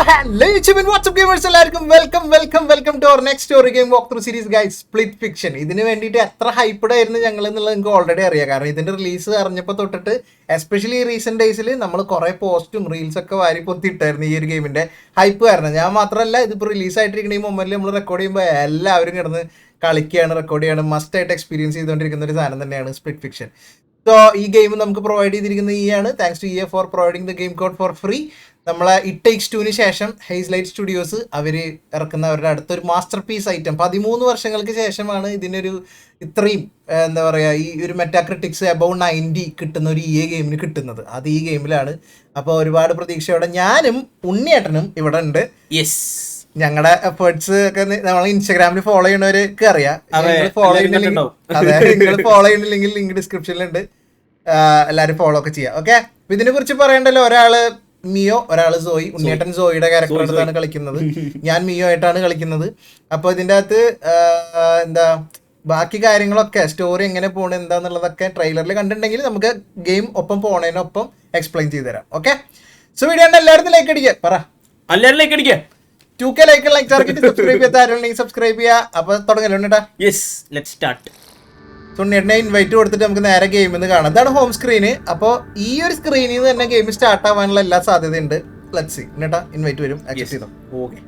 Hello YouTube and what's up gamers എല്ലാവർക്കും welcome to our next story game walkthrough series guys Split Fiction. ഇതിന് വേണ്ടിയിട്ട് എത്ര hyped ആയിരുന്നു ഞങ്ങൾ എന്നുള്ളത് നിങ്ങൾക്ക് ഓൾറെഡി അറിയാം. കാരണം ഇതിന്റെ റിലീസ് അറിഞ്ഞപ്പോൾ തൊട്ടിട്ട് എസ്പെഷ്യലി റീസെന്റ് ഡേയ്സിൽ നമ്മൾ കുറെ പോസ്റ്റും റീൽസ് ഒക്കെ വാരി പൊത്തിയിട്ടായിരുന്നു ഈ ഒരു ഗെയിമിന്റെ ഹൈപ്പ് കാരണം. ഞാൻ മാത്രമല്ല, ഇതിപ്പോൾ റിലീസ് ആയിട്ടിരിക്കുന്ന ഈ മൊമെന്റിൽ നമ്മൾ റെക്കോർഡ് ചെയ്യുമ്പോൾ എല്ലാവരും കിടന്ന് കളിക്കുകയാണ്, റെക്കോർഡ് ചെയ്യാണ്, മസ്റ്റ് ആയിട്ട് എക്സ്പീരിയൻസ് ചെയ്തുകൊണ്ടിരിക്കുന്ന ഒരു സാധനം തന്നെയാണ് സ്പ്ലിറ്റ് ഫിക്ഷൻ. സോ ഈ ഗെയിം നമുക്ക് പ്രൊവൈഡ് ചെയ്തിരിക്കുന്നത് ആണ്. Thanks to EA for providing the game code for free. നമ്മളെ ഇറ്റ് ടേക്സ് 2 ശേഷം ഹെയ്സ്ലൈറ്റ് സ്റ്റുഡിയോസ് അവർ ഇറക്കുന്ന അവരുടെ അടുത്തൊരു മാസ്റ്റർ പീസ് ഐറ്റം 13 വർഷങ്ങൾക്ക് ശേഷമാണ് ഇതിനൊരു ഇത്രയും എന്താ പറയുക ഈ ഒരു മെറ്റാക്രിറ്റിക്സ് അബൌവ് 90 കിട്ടുന്ന ഒരു EA ഗെയിമിന് കിട്ടുന്നത്. അത് ഈ ഗെയിമിലാണ്. അപ്പോൾ ഒരുപാട് പ്രതീക്ഷയോടെ ഞാനും ഉണ്ണിയേട്ടനും ഇവിടെ ഉണ്ട്. ഞങ്ങളുടെ എഫേർട്സ് ഒക്കെ നമ്മൾ ഇൻസ്റ്റാഗ്രാമിൽ ഫോളോ ചെയ്യുന്നവർക്ക് അറിയാം. ഫോളോ ചെയ്യുന്നില്ലെങ്കിൽ നിങ്ങൾ ഫോളോ ചെയ്യുന്നില്ലെങ്കിൽ ലിങ്ക് ഡിസ്ക്രിപ്ഷനിലുണ്ട്. എല്ലാവരും ഫോളോ ഒക്കെ ചെയ്യാം. ഓക്കെ, അപ്പൊ ഇതിനെ കുറിച്ച് പറയണ്ടല്ലോ. ഒരാള് മിയോ, ഒരാള് സോയി. ഉണ്ണിയേട്ടൻ സോയിയുടെ ക്യാരക്ടർ എടുത്താണ് കളിക്കുന്നത്, ഞാൻ മിയോ ആയിട്ടാണ് കളിക്കുന്നത്. അപ്പൊ ഇതിൻ്റെ അകത്ത് എന്താ ബാക്കി കാര്യങ്ങളൊക്കെ സ്റ്റോറി എങ്ങനെ പോകണം എന്താന്നുള്ളതൊക്കെ ട്രെയിലറിൽ കണ്ടിട്ടുണ്ടെങ്കിൽ നമുക്ക് ഗെയിം ഒപ്പം പോണതിനൊപ്പം എക്സ്പ്ലെയിൻ ചെയ്തു തരാം. ഓക്കെ, സോ വീഡിയോ എല്ലാവരും ലൈക്ക് അടിക്കുക, പറ എല്ലാവരും ലൈക്ക് അടിക്കുക. 2K like target. സബ്സ്ക്രൈബ് ചെയ്യാത്ത സബ്സ്ക്രൈബ് ചെയ്യുക. അപ്പൊ തുടങ്ങല്ലോ. സുണ്ണിയേട്ടനെ ഇൻവൈറ്റ് കൊടുത്തിട്ട് നമുക്ക് നേരെ ഗെയിമിൽ നിന്ന് കാണാം. ഇതാണ് ഹോം സ്ക്രീന്. അപ്പോൾ ഈ ഒരു സ്ക്രീനിൽ നിന്ന് തന്നെ ഗെയിം സ്റ്റാർട്ട് ആവാനുള്ള എല്ലാ സാധ്യതയുണ്ട്. Let's see. എന്നിട്ടാ ഇൻവൈറ്റ് വരും, ആക്സെപ്റ്റ് ചെയ്തോ. ഓക്കെ,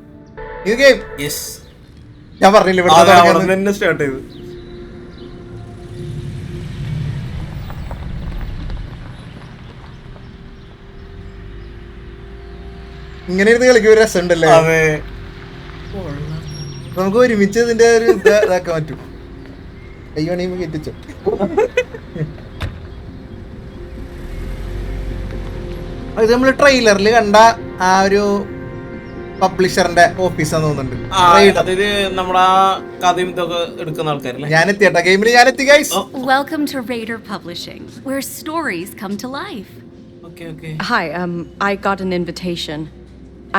ഈ ഗെയിം ഞാൻ പറഞ്ഞില്ല ഇവിടെ സ്റ്റാർട്ട് ചെയ്തു. ഇങ്ങനെ ഇരുന്ന് കളിക്കും, ഒരു രസം ഉണ്ടല്ലേ. നമുക്ക് ഒരുമിച്ച് ഇതിന്റെ ഒരു ഇതാക്കാൻ പറ്റും. അയ്യോ കെറ്റിച്ചോ. ഇത് നമ്മള് ട്രെയിലറിൽ കണ്ട ആ ഒരു പബ്ലിഷറിന്റെ ഓഫീസാന്ന് തോന്നുന്നുണ്ട്. ഞാൻ എത്തിയട്ടാ ഗെയിമിൽ, ഞാൻ എത്തി guys. Welcome to Raider Publishing, where stories come to life. Okay. Hi, I got an invitation.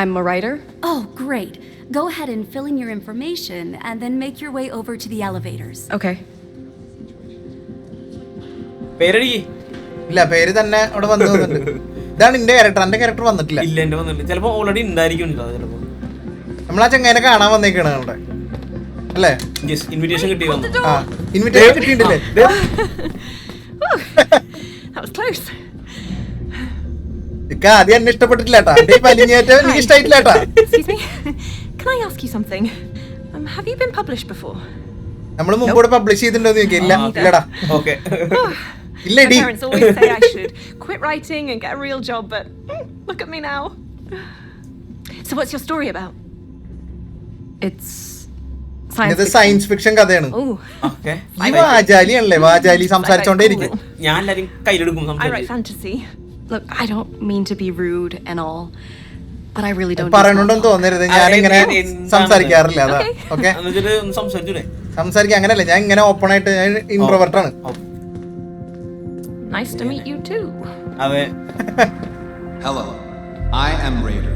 I'm a writer. Oh, great. Go ahead and fill in your information and then make your way over to the elevators. Okay. ഇല്ല, പേര് തന്നെ അവിടെ വന്നു തോന്നുന്നുണ്ട്. ഇതാണ് എന്റെ character. എന്റെ character വന്നിട്ടില്ല. ചിലപ്പോ ഓൾറെഡി ഉണ്ടായിരിക്കും. നമ്മളാ ചങ്ങനെ കാണാൻ വന്നേക്കാണ് അവിടെ അല്ലേ. ഇൻവിറ്റേഷൻ കിട്ടി. ഇൻവിറ്റേഷൻ കിട്ടിയിട്ടില്ലേ? ആദ്യം എന്നെ ഇഷ്ടപ്പെട്ടിട്ടില്ല. എനിക്ക് ഇഷ്ടമായിട്ടില്ല. Excuse me. Can I ask you something? Have you been published before? നമ്മൾ മുമ്പോട്ട് പബ്ലിഷ് ചെയ്തിട്ടുണ്ടോ എന്ന് ചോദിക്കില്ല. ഇല്ലടാ. Okay. My parents always say I should quit writing and get a real job, but look at me now. So what's your story about? It's science fiction കഥയാണ്. ഈ വാചാലിയാണല്ലേ, വാചാലി സംസാരിച്ചോണ്ടേയിരിക്കും. ഞാൻ എല്ലാരും കയ്യിലെടുക്കും. I write fantasy. Look, I don't mean to be rude and all, but I really don't. പറയണുണ്ടെന്ന് തോന്നരുത്, ഞാൻ ഇങ്ങനെ സംസാരിക്കാറില്ല. അതാ. Okay, സംസാരിക്കാൻ അങ്ങനെയല്ല, ഞാൻ ഇങ്ങനെ ഓപ്പൺ ആയിട്ട് ഇൻട്രോവേർട്ട് ആണ്. Nice to meet you too. Hello, I am Raider,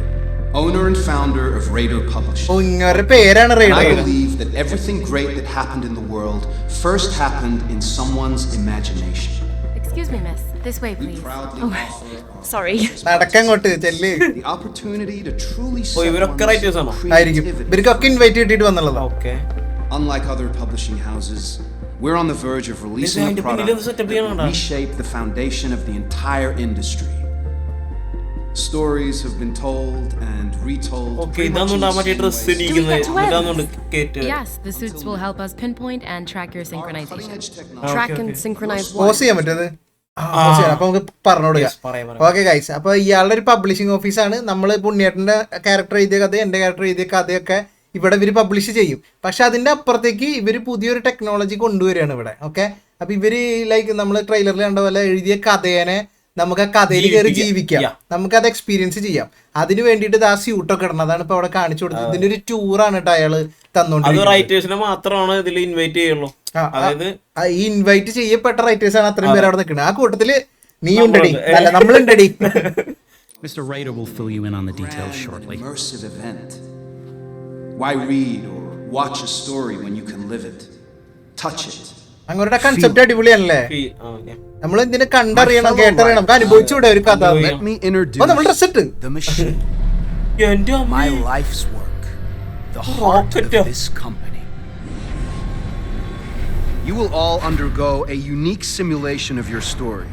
owner and founder of Raider Publishing. ഇങ്ങരുടെ പേരാണ് rider. I believe that everything great that happened in the world first happened in someone's imagination. Excuse me, miss. This way, please. Sorry. നടക്കങ്ങോട്ട് ചെല്ല്. The opportunity to truly ഇവരൊക്കെ writers ആണോ? ആയിരിക്കും. ഇവർക്കൊക്കെ invite ചെയ്തിട്ട് വന്നുള്ളതാ. Okay. Unlike other publishing houses, we're on the verge of releasing a product that will reshape the foundation of the entire industry. Stories have been told and retold. Okay, Yes, the suits will help us pinpoint and track your synchronization. Track and synchronize what? Pause ചെയ്യാൻ പറ്റത്. അപ്പൊ നമുക്ക് പറഞ്ഞോടുക. Okay guys, അപ്പൊ ഇയാളുടെ ഒരു publishing ഓഫീസാണ്. നമ്മൾ പുണ്യേട്ടന്റെ character എഴുതിയ കഥ, എന്റെ ക്യാരക്ടർ എഴുതിയ കഥയൊക്കെ ഇവിടെ ഇവർ പബ്ലിഷ് ചെയ്യും. പക്ഷെ അതിന്റെ അപ്പുറത്തേക്ക് ഇവർ പുതിയൊരു ടെക്നോളജി കൊണ്ടുവരികയാണ് ഇവിടെ. ഓക്കെ, അപ്പൊ ഇവര് ലൈക്ക് നമ്മൾ ട്രെയിലറിൽ കണ്ട പോലെ എഴുതിയ കഥേനെ നമുക്ക് ആ കഥയിൽ കയറി ജീവിക്കാം, നമുക്ക് അത് എക്സ്പീരിയൻസ് ചെയ്യാം. അതിന് വേണ്ടിയിട്ട് ആ സ്യൂട്ടൊക്കെ ഇടണം. അതാണ് ഇപ്പൊ അവിടെ കാണിച്ചു കൊടുത്തത്. ഇതിന്റെ ഒരു ടൂറാണ് കേട്ടോ അയാള് തന്നോണ്ടിരിക്കുന്നത്. മാത്രമാണ് ഇതിൽ ഇൻവൈറ്റ് ചെയ്യുള്ളൂ. ഈ ഇൻവൈറ്റ് ചെയ്യപ്പെട്ട റൈറ്റേഴ്സ് ആണ് അത്രയും പേര് അവിടെ നിൽക്കുന്നത്. ആ കൂട്ടത്തില് നീ ഉണ്ടടി, അല്ല നമ്മളുണ്ടടി. Mr. Raider will fill you in on the details shortly. Immersive event. Why read or watch a story when you can live it, touch it? അങ്ങോട്ട് കൺസെപ്റ്റ് അടിപൊളിയാണല്ലേ. നമ്മൾ എന്തിനെ കണ്ടറിയണം, കേട്ടറിയണം, അനുഭവിച്ചൂടെ ഒരു കഥ. Let me introduce the machine. My life's work, the heart of this company. You will all undergo a unique simulation of your story.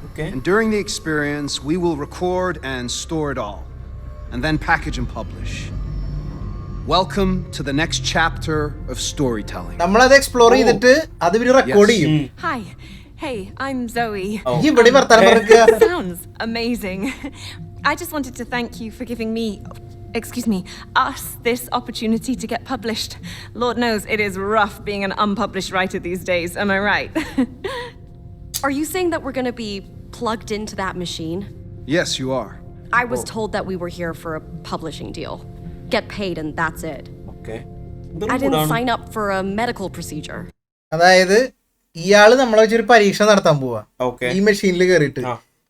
Okay. And during the experience, we will record and store it all, and then package and publish. Welcome to the next chapter of storytelling. നമ്മളത് explore ചെയ്തിട്ട് അത് ഇവര് record ചെയ്യും. Hi. Hey, I'm Zoe. ഈ ഇവിടെ വർത്താനം പറയുക. Sounds amazing. I just wanted to thank you for giving me, us this opportunity to get published. Lord knows it is rough being an unpublished writer these days, am I right? Are you saying that we're going to be plugged into that machine? Yes, you are. I was told that we were here for a publishing deal. Get paid and that's it. Okay. I didn't sign up for a medical procedure. അതായത് ഇയാള് നമ്മളെ വെച്ചൊരു പരീക്ഷ നടത്താൻ പോവാ Okay. ഈ മെഷീനിൽ കയറിയിട്ട്.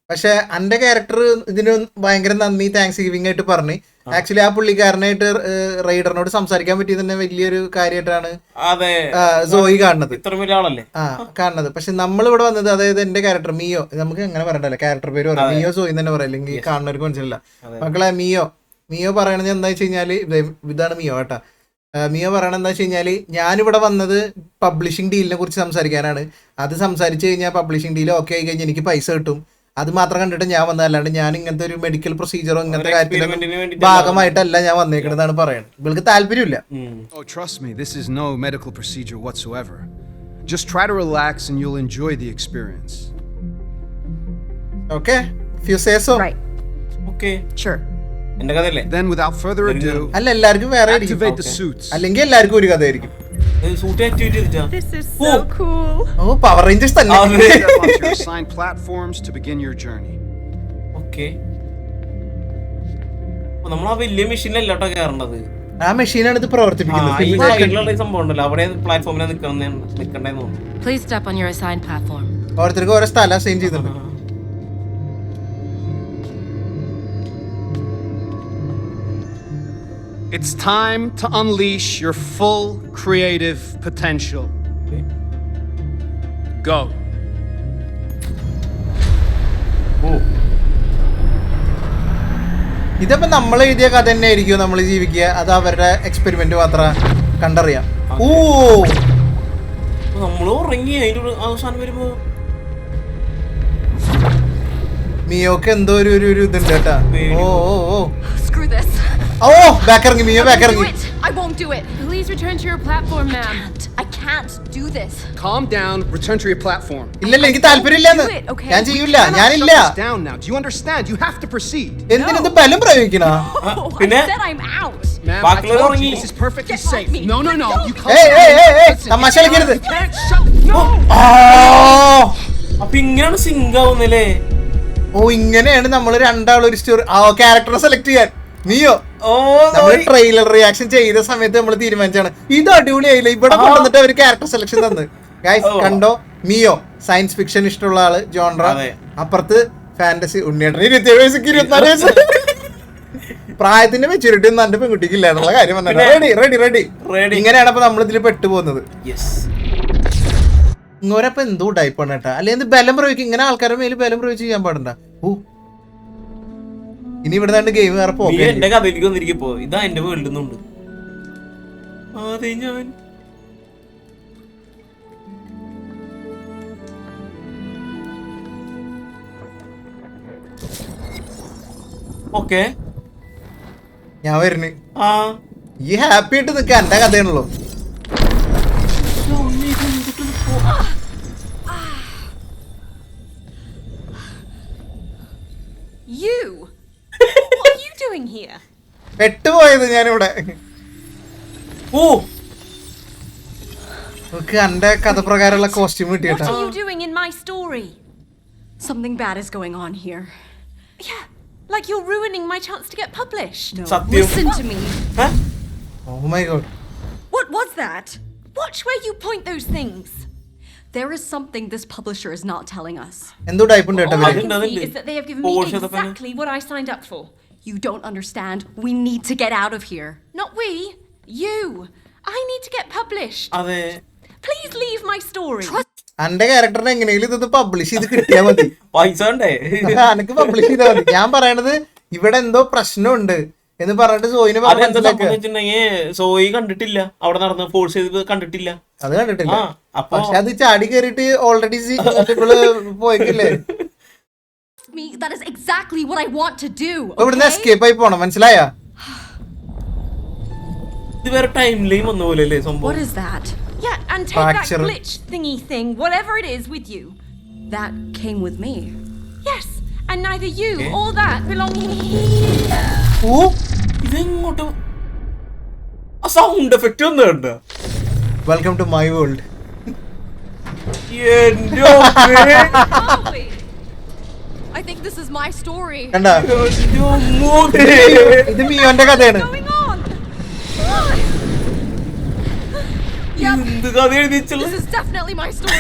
പക്ഷെ എന്റെ ക്യാരക്ടർ ഇതിന് ഭയങ്കര നന്ദി താങ്ക്സ് ഗിവിംഗ് ആയിട്ട് പറഞ്ഞു. ആക്ച്വലി ആ പുള്ളിക്കാരനായിട്ട് റൈഡറിനോട് സംസാരിക്കാൻ പറ്റിയത് തന്നെ വലിയൊരു കാര്യമായിട്ടാണ് സോയി കാണുന്നത്. ഇത്ര വലിയ ആളല്ലേ കാണുന്നത്. പക്ഷെ നമ്മൾ ഇവിടെ വന്നത്, അതായത് എന്റെ ക്യാരക്ടർ മിയോ, നമുക്ക് അങ്ങനെ പറയണ്ടല്ലോ, ക്യാരക്ടർ പേര് പറയാം, മിയോ സോയി തന്നെ പറയാം, അല്ലെങ്കിൽ കാണുന്നവർക്ക് മനസ്സിലില്ല. മക്കളെ മിയോ പറയണത് എന്താ വെച്ച് കഴിഞ്ഞാല്, ഇതാണ് മിയോ കേട്ടാ. മിയോ പറയണത് എന്താ വെച്ച് കഴിഞ്ഞാല്, ഞാനിവിടെ വന്നത് പബ്ലിഷിംഗ് ഡീലിനെ കുറിച്ച് സംസാരിക്കാനാണ്. അത് സംസാരിച്ചു കഴിഞ്ഞാൽ പബ്ലിഷിംഗ് ഡീൽ ഓക്കെ ആയി കഴിഞ്ഞാൽ എനിക്ക് പൈസ കിട്ടും. അത് മാത്രം കണ്ടിട്ട് ഞാൻ വന്നതല്ലാണ്ട് ഞാൻ ഇങ്ങനത്തെ ഒരു മെഡിക്കൽ പ്രൊസീജിയറോ ഇങ്ങനത്തെ കാര്യത്തിലൊന്നും ഭാഗമായിട്ടല്ല ഞാൻ വന്നേക്കണതാണ് പറയുന്നത്. ഇവൾക്ക് താല്പര്യമില്ല. Oh, trust me, this is no medical procedure whatsoever. Just try to relax and you'll enjoy the experience. Okay? If you say so. Right. Okay. Sure. എന്റെ കഥയല്ലേ? Then without further ado, അല്ല, എല്ലാവർക്കും വേറെ activate the suits. അല്ലെങ്കിൽ എല്ലാവർക്കും ഒരു കഥയായിരിക്കും. Suit activate ചെയ്തിട്ടാ. This is so cool. ഓ, പവർ റേഞ്ചേഴ്സ് തന്നെ. Step onto your assigned platforms to begin your journey. Okay. നമ്മൾ ആ വലിയ മെഷീനിലല്ലോട്ടോ കയറേണ്ടത്. ആ മെഷീനാണ് ഇത് പ്രവർത്തിപ്പിക്കുന്നത്. ഈ സൈഡിലുള്ള സംഭവം ഉണ്ടല്ലോ, അവിടെ പ്ലാറ്റ്ഫോമിൽ നിൽക്കണ്ടേന്ന് തോന്നുന്നു. Please step on your assigned platform. ഓരോരുത്തർക്ക് ഓരോ സ്ഥലം അസൈൻ ചെയ്തിട്ടുണ്ട്. It's time to unleash your full creative potential. Go. ഇതിപ്പോ നമ്മൾ എഴുതിയ കഥ തന്നെ ആയിരിക്കും നമ്മൾ ജീവിക്കുക, അത് അവരുടെ എക്സ്പെരിമെന്റ് മാത്രം കണ്ടറിയാം. ഓ, നമ്മള് ഉറങ്ങി അതിന്റെ അവസാനം വരുമ്പോ മിയോക്ക് എന്തോ ഒരു ഇതുണ്ട് കേട്ടാ. ഓ Screw this. ഓ, ബാക്ക് ഇറങ്ങി മിയോ, ബാക്ക് ഇറങ്ങി. I won't do it. Please return to your platform, ma'am. I can't do this. Calm down. Return to your platform. ഇല്ലല്ല, എനിക്ക് താല്പര്യമില്ലെന്ന്. Do it, okay? ഞാൻ ചെയ്യൂല, Cannot ഞാനില്ല. shut this down now. Do you understand? You have to proceed. എന്തിനത് ബലം പ്രയോഗിക്കണ? Oh, I Pinne? said I'm out. Ma'am, I Backler told you urangi. this is perfectly Get off safe. me. No. Let You go. calm Hey, down. hey, hey, Listen, തമാശ കളിക്കരുത്. you can't shut. No. അപ്പൊ ഇങ്ങനെയാണ് zinc ആവുന്നല്ലേ? ഓ, ഇങ്ങനെയാണ് നമ്മൾ രണ്ടാളും ഒരു story ക്യാരക്ടറെ select ചെയ്യാൻ. മിയോ ഓ, നമ്മള് ട്രെയിലർ റിയാക്ഷൻ ചെയ്ത സമയത്ത് നമ്മൾ തീരുമാനിച്ചാണ് ഇത് അടിപൊളിയായില്ല, ഇവിടെ കൊണ്ടുവന്നിട്ട് അവര് ക്യാരക്ടർ സെലക്ഷൻ തന്ന്. ഗൈസ് കണ്ടോ, മിയോ സയൻസ് ഫിക്ഷൻ ഇഷ്ടമുള്ള ആള്, ജോൺറ. അപ്പുറത്ത് ഫാന്റസി, ഉണ്ണിയേട്ടന് 27 വയസ്സ് 24 വയസ്സ്. പ്രായത്തിന്റെ മെച്ചൂരിറ്റി ഒന്നും എന്റെ പെൺകുട്ടിക്ക് ഇല്ല എന്നുള്ള കാര്യം പറഞ്ഞാൽ റെഡി. ഇങ്ങനെയാണ് അപ്പൊ നമ്മൾ ഇതിൽ പെട്ടുപോകുന്നത്. ഇങ്ങോരപ്പൊ എന്തോ ടൈപ്പാണ് കേട്ടാ. അല്ലെങ്കിൽ ബലം പ്രയോഗിക്കും, ഇങ്ങനെ ആൾക്കാരുടെ മേല് ബലം പ്രയോഗിച്ച് ചെയ്യാൻ പാടണ്ട. ഓ, ഇനി ഇവിടെ നിന്ന് ഗെയിം വേറെ പോകും. എന്റെ കഥയിലേക്ക് വന്നിരിക്കപ്പോ ഇതാ എന്റെ വേൾഡുന്നുണ്ട്. അതെ, ഞാൻ ഓക്കെ, ഞാൻ വരുന്നു. ആ ഈ ഹാപ്പി ആയിട്ട് നിൽക്ക, എന്റെ കഥയാണല്ലോ. You. What are you doing here? പെട്ടുപോയത് ഞാനിവിടെ. ഓ, നമുക്ക് എന്റെ കഥ പ്രകാരമുള്ള costume What കിട്ടിയേട്ടാ. are you doing in my story? Something bad is going on here. Yeah, like you're ruining my chance to get published. No. Satyam. Listen to me. Oh my God. What was that? Watch where you point those things. There is something this publisher is not telling us. എന്തോ type ഉണ്ട് കേട്ടോ All I ഇവര്. can see is that they have given me exactly what I signed up for. You don't understand. We need to get out of here. Not we, you. I need to get published. അതെ. Please leave my story. എന്റെ ക്യാരക്ടറിനെ എങ്ങനെയെങ്കിലും ഇത് publish ചെയ്ത് കിട്ടിയാൽ മതി. പൈസ ഉണ്ടേ, എനിക്ക് പബ്ലിഷ് ചെയ്താൽ മതി. ഞാൻ പറയണത് ഇവിടെ എന്തോ പ്രശ്നമുണ്ട്. എന്ന് പറഞ്ഞിട്ട് സോയിനെ പറഞ്ഞ് മനസ്സിലാക്കുക. വെച്ചിട്ടുണ്ടെങ്കിൽ സോയി കണ്ടിട്ടില്ല, അവിടെ നടന്ന് ഫോഴ്സ് ചെയ്ത് കണ്ടിട്ടില്ല, അത് കണ്ടിട്ടില്ല. പക്ഷെ അത് ചാടി കയറിയിട്ട് ഓൾറെഡി പോയിക്കില്ലേ. That is exactly what I want to do. ഇവിടുന്ന് എസ്കേപ്പ് ആയി പോണം, മനസ്സിലായ? ഇത് വേറെ ടൈമിലേയും വന്ന പോലെ അല്ലേ സംഭവം. What is that? Yeah, and take Fracture. that glitch thingy thing, whatever it is, with you. That came with me. Yes, and neither you or that belonging here. ഓ, ഇതെങ്ങോട്ട് ആ സൗണ്ട് എഫക്റ്റ് ഒന്നും കണ്ട. Welcome to my world. എന്റെ Are we? I think this is my story. കണ്ട, ഇത് മിയോന്റെ കഥയാണ്. Going on? എന്ത് കഥ എഴുതിച്ചുള്ള This is definitely my story.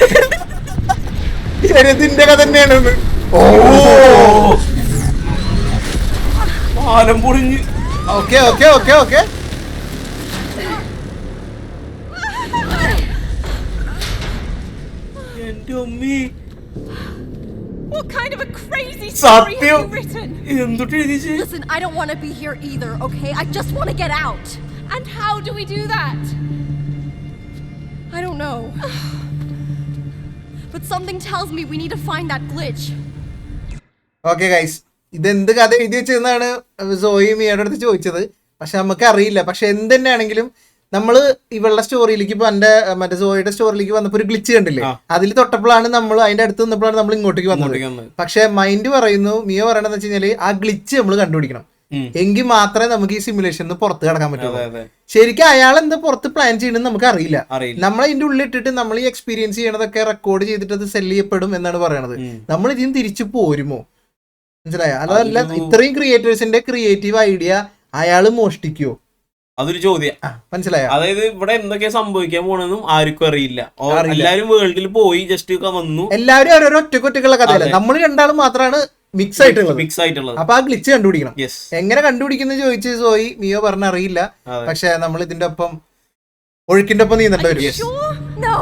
ശരി, ഇതിന്റെ കഥ തന്നെയാണ്. ഓ, പാലം പൊളിഞ്ഞ്. Okay okay okay okay. എന്റെ അമ്മേ, What kind of a crazy story have you written? എന്തൊട്ട് എഴുതിച്ച്. Listen, I don't want to be here either, okay? I just want to get out. And how do we do that? I don't know. But something tells me we need to find that glitch. Okay guys, ഇതെന്ത് കഥ എഴുതി വെച്ചതെന്നാണ് സോയി മിയുടെ അടുത്ത് ചോദിച്ചത്. പക്ഷെ നമുക്ക് അറിയില്ല. പക്ഷെ എന്ത് തന്നെയാണെങ്കിലും നമ്മള് ഇവളുടെ സ്റ്റോറിയിലേക്ക് ഇപ്പൊ എന്റെ മറ്റേ സോയിയുടെ സ്റ്റോറിയിലേക്ക് വന്നപ്പോ ഒരു ഗ്ലിച്ച് കണ്ടില്ലേ, അതിൽ തൊട്ടപ്പോഴാണ് നമ്മൾ അതിന്റെ അടുത്ത് നിന്നപ്പോഴാണ് നമ്മൾ ഇങ്ങോട്ടേക്ക് വന്നത്. പക്ഷെ മൈൻഡ് പറയുന്നു, മിയോ പറയണെന്ന് വെച്ച് കഴിഞ്ഞാല് ആ ഗ്ലിച്ച് നമ്മൾ കണ്ടുപിടിക്കണം, എങ്കിൽ മാത്രമേ നമുക്ക് ഈ സിമുലേഷൻ പുറത്ത് കിടക്കാൻ പറ്റുള്ളൂ. ശരിക്കും അയാൾ എന്താ പുറത്ത് പ്ലാൻ ചെയ്യണമെന്ന് നമുക്ക് അറിയില്ല. നമ്മൾ അതിന്റെ ഉള്ളിൽ ഇട്ടിട്ട് നമ്മൾ ഈ എക്സ്പീരിയൻസ് ചെയ്യണതൊക്കെ റെക്കോർഡ് ചെയ്തിട്ട് അത് സെല് ചെയ്യപ്പെടും എന്നാണ് പറയണത്. നമ്മൾ ഇതിന് തിരിച്ചു പോരുമോ, മനസ്സിലായോ? അതല്ല, ഇത്രയും ക്രിയേറ്റേഴ്സിന്റെ ക്രിയേറ്റീവ് ഐഡിയ അയാള് മോഷ്ടിക്കുവോ, അതൊരു ചോദ്യം. മനസ്സിലായോ? അതായത് ഇവിടെ എന്തൊക്കെയാ സംഭവിക്കാൻ പോണെന്നും ആർക്കും അറിയില്ല. എല്ലാരും വേൾഡിൽ പോയി ജസ്റ്റ് വന്നു, എല്ലാവരും ഓരോരോ ഒറ്റക്കൊറ്റക്കുള്ള കഥയല്ല. നമ്മൾ രണ്ടാളും മാത്രമാണ് മിക്സ് ആയിട്ടുള്ളത്. അപ്പൊ ആ ഗ്ലിച്ച് കണ്ടുപിടിക്കണം. എങ്ങനെ കണ്ടുപിടിക്കുന്ന ചോദിച്ച് സോയി മിയോ പറഞ്ഞ അറിയില്ല. പക്ഷെ നമ്മൾ ഇതിന്റെ ഒപ്പം ഒഴുക്കിന്റെ ഒപ്പം നീന്തേണ്ട വരും. No.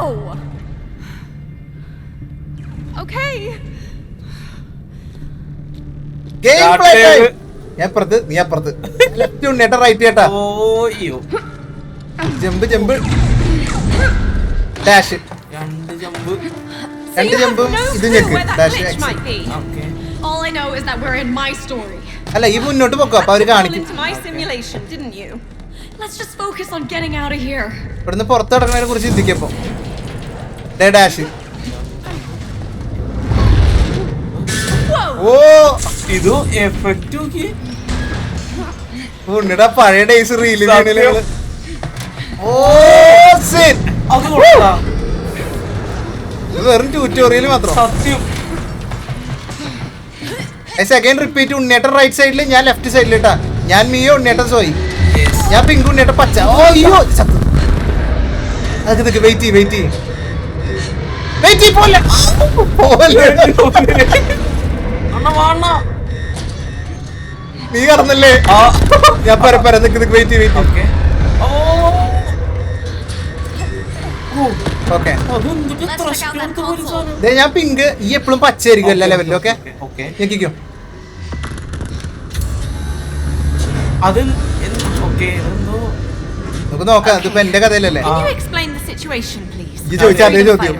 Okay. Game play time. ഞാൻ അപ്പുറത്ത്, നീ അപ്പുറത്ത്. ലെഫ്റ്റ് ഉണ്ണേട്ടാ, റൈറ്റ് ചേട്ടാ. ജമ്പ് ജമ്പ് ഡാഷ്, രണ്ട് ജമ്പ്, രണ്ട് ജമ്പും ഇത് ഞെക്ക് dash. All I know is that we're in my story. അല്ല, ഈ മുന്നോട്ട് പോക്കോ, അപ്പൊ അവര് കാണിക്കും. Into my simulation, didn't you? Let's just focus on getting out of here. ഇവിടുന്ന് പുറത്ത് കിടക്കുന്നതിനെ കുറിച്ച് ചിന്തിക്കപ്പോ ഡാഷ്. ഓ, ഇത് എഫക്റ്റ് നോക്കി. ഉണ്ണിടാ പഴയ ഡേയ്സ് റീല്. ഓ, അത് കൊള്ളാ. ഇത് വെറും ട്യൂട്ടോറിയൽ മാത്രം. സത്യം. Second repeat. ഉണ്ണിയേട്ടൻ റൈറ്റ് സൈഡില്, ഞാൻ ലെഫ്റ്റ് സൈഡിലിട്ടാ. ഞാൻ മിയോ, ഉണ്ണിയേട്ടൻ സോയി. ഞാൻ പിങ്ക്, ഉണ്ണിയേട്ടൻ പച്ച. ഓ അയ്യോ, അതൊക്കെ വെയിറ്റ് പോലെ നീ കടന്നല്ലേ? ഞാൻ പരപ്പര നിക്ക് വെയിറ്റ്. ഓക്കെ, ഞാൻ പിങ്ക്, ഈ എപ്പോഴും പച്ചയായിരിക്കും എല്ലാ ലെവലിലും. ഓക്കെ, ഞെക്കിക്കോ. നമുക്ക് നോക്കാം, അതിപ്പോ എന്റെ കഥയിലല്ലേ. Can you explain the situation, please? ഈ ചോദിച്ചാ അതേ ചോദ്യം.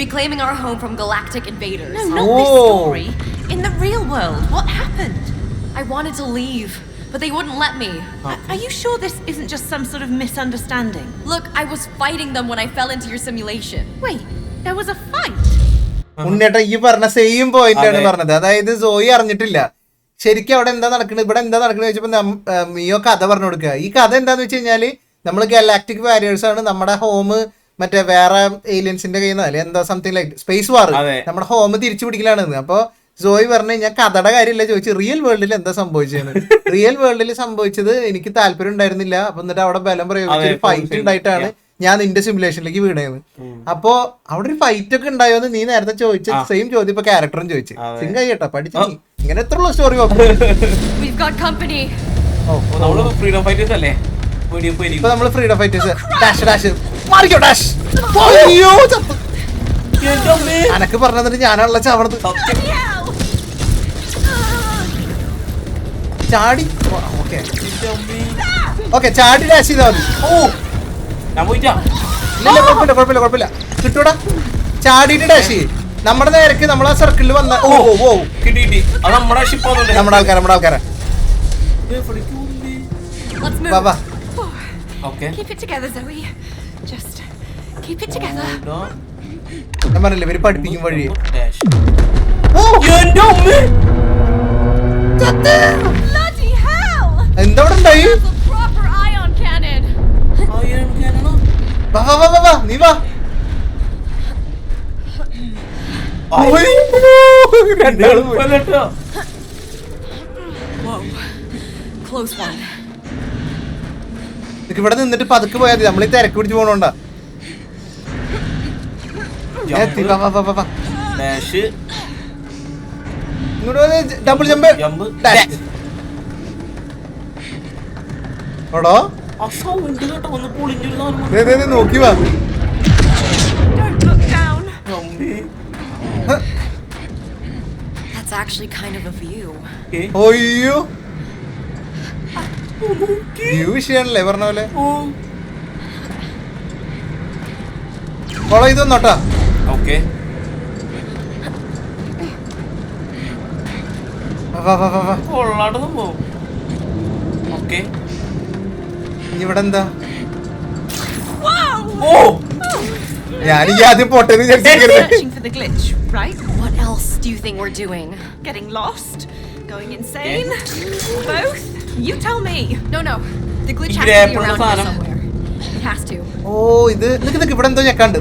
Reclaiming our home from galactic invaders. No, not this story. In the real world, what happened? I wanted to leave, but they wouldn't let me. Are you sure this isn't just some sort of misunderstanding? Look, I was fighting them when I fell into your simulation. Wait, there was a fight? ഉണ്ണിയേട്ടൻ ഈ പറഞ്ഞ same point ആണ് പറഞ്ഞത്. അതായത് സോയി അറിഞ്ഞിട്ടില്ല ശരിക്കും അവിടെ എന്താ നടക്കുന്നത്, ഇവിടെ എന്താ നടക്കുന്നത് ചോദിച്ചപ്പോ മിയോ കഥ പറഞ്ഞു കൊടുക്കുക. ഈ കഥ എന്താന്ന് വെച്ച് കഴിഞ്ഞാല് നമ്മൾ ഗാലാക്ടിക് വാരിയേഴ്സ് ആണ്, നമ്മുടെ ഹോം മറ്റേ വേറെ ഏലിയൻസിന്റെ കയ്യിൽ നിന്ന് എന്താ സംതിങ് ലൈക്ക് സ്പേസ് വാർ, നമ്മുടെ ഹോം തിരിച്ചു പിടിക്കലാണെന്ന്. അപ്പൊ സോയി പറഞ്ഞു, ഞാൻ കഥയുടെ കാര്യമില്ല ചോദിച്ചു, റിയൽ വേൾഡിൽ എന്താ സംഭവിച്ചത്. റിയൽ വേൾഡിൽ സംഭവിച്ചത് എനിക്ക് താല്പര്യം ഉണ്ടായിരുന്നില്ല. അപ്പൊ എന്നിട്ട് അവിടെ ബലം പ്രയോഗിച്ചൊരു ഫൈറ്റ് ഉണ്ടായിട്ടാണ് ഞാൻ നിന്റെ സിമുലേഷനിലേക്ക് വീണേന്ന്. അപ്പൊ അവിടെ ഒരു ഫൈറ്റ് ഒക്കെ ഉണ്ടായോന്ന് നീ നേരത്തെ ചോദിച്ച സെയിം ചോദ്യം ഇപ്പൊ ക്യാരക്ടറും ചോദിച്ചു. സിംഗ് ആയിട്ടാ പഠിച്ചു. ഇങ്ങനെ എത്രയുള്ള story We've got company. Freedom fighters അല്ലേ? ഇപ്പൊ നമ്മള് ഫ്രീഡം ഫൈറ്റേഴ്സ്. ഡാഷ് മാറിക്കോ, ഡാഷ്. അയ്യോ, അനക്ക് പറഞ്ഞിട്ട് ഞാനാണല്ലോ ചാവണത്. ചാടി ഓക്കെ ഓക്കെ ചാടി ഡാഷ് ചെയ്താൽ മതി. ഓ ഞാൻ പോയിട്ടാ. ഇല്ല കുഴപ്പമില്ല കിട്ടൂടാ. ചാടിയിട്ട് ഡാഷ് ചെയ്യ്. നമ്മുടെ നേരക്ക് നമ്മളാ സർക്കിളിൽ വന്ന ഓ ഓ കിട്ടി. അത് നമ്മുടെ ഷിപ്പ് നമ്മുടെ ആൾക്കാരെ Let's move. വാ. Okay. Keep it together, Zoe. Just keep it together. ഞാൻ പറഞ്ഞില്ലേ ഇവര് പഠിപ്പിക്കും വഴി. Bloody hell! എന്താ ഇവിടെ ഉണ്ടായി? A proper ion cannon. വാ നീ വാ. രണ്ടാളും പോയി. Close one. ഇവിടെ നിന്നിട്ട് പതുക്കെ പോയാൽ മതി. നമ്മളീ തിരക്ക് പിടിച്ച് പോണോണ്ടാ. ഡാഷ് ഇങ്ങോട്ട് ഡബിൾ ജമ്പ് ജമ്പ്. ഓടോ ആ സൗണ്ട് കേട്ടോ ഒന്ന് പൊളിഞ്ഞൊരു സാധനം. നോക്കി വാ. Don't look down. That's actually kind of a view. ഒയ്യോ വ്യൂ വിഷയാണല്ലേ പറഞ്ഞ പോലെ. ഫോളോ ചെയ്ത് വന്നോട്ടാ. ഓക്കെ. കൊള്ളാണ്ട് സംഭവം. ഓക്കെ. ഇനി ഇവിടെ എന്താ? ഓ ഞാൻ ഈ ആദ്യം പോട്ടെന്ന് വിചാരിച്ചിരിക്കരുത്. Searching for the glitch, right? What else do you think we're doing? Getting lost? Going insane? Both? You tell me. No. The glitch has Yeah, to be around put here it on. somewhere. It has to. ഓ ഇത് നിനക്ക് ഇവിടെ എന്തോ ഞെക്കാണ്ട്.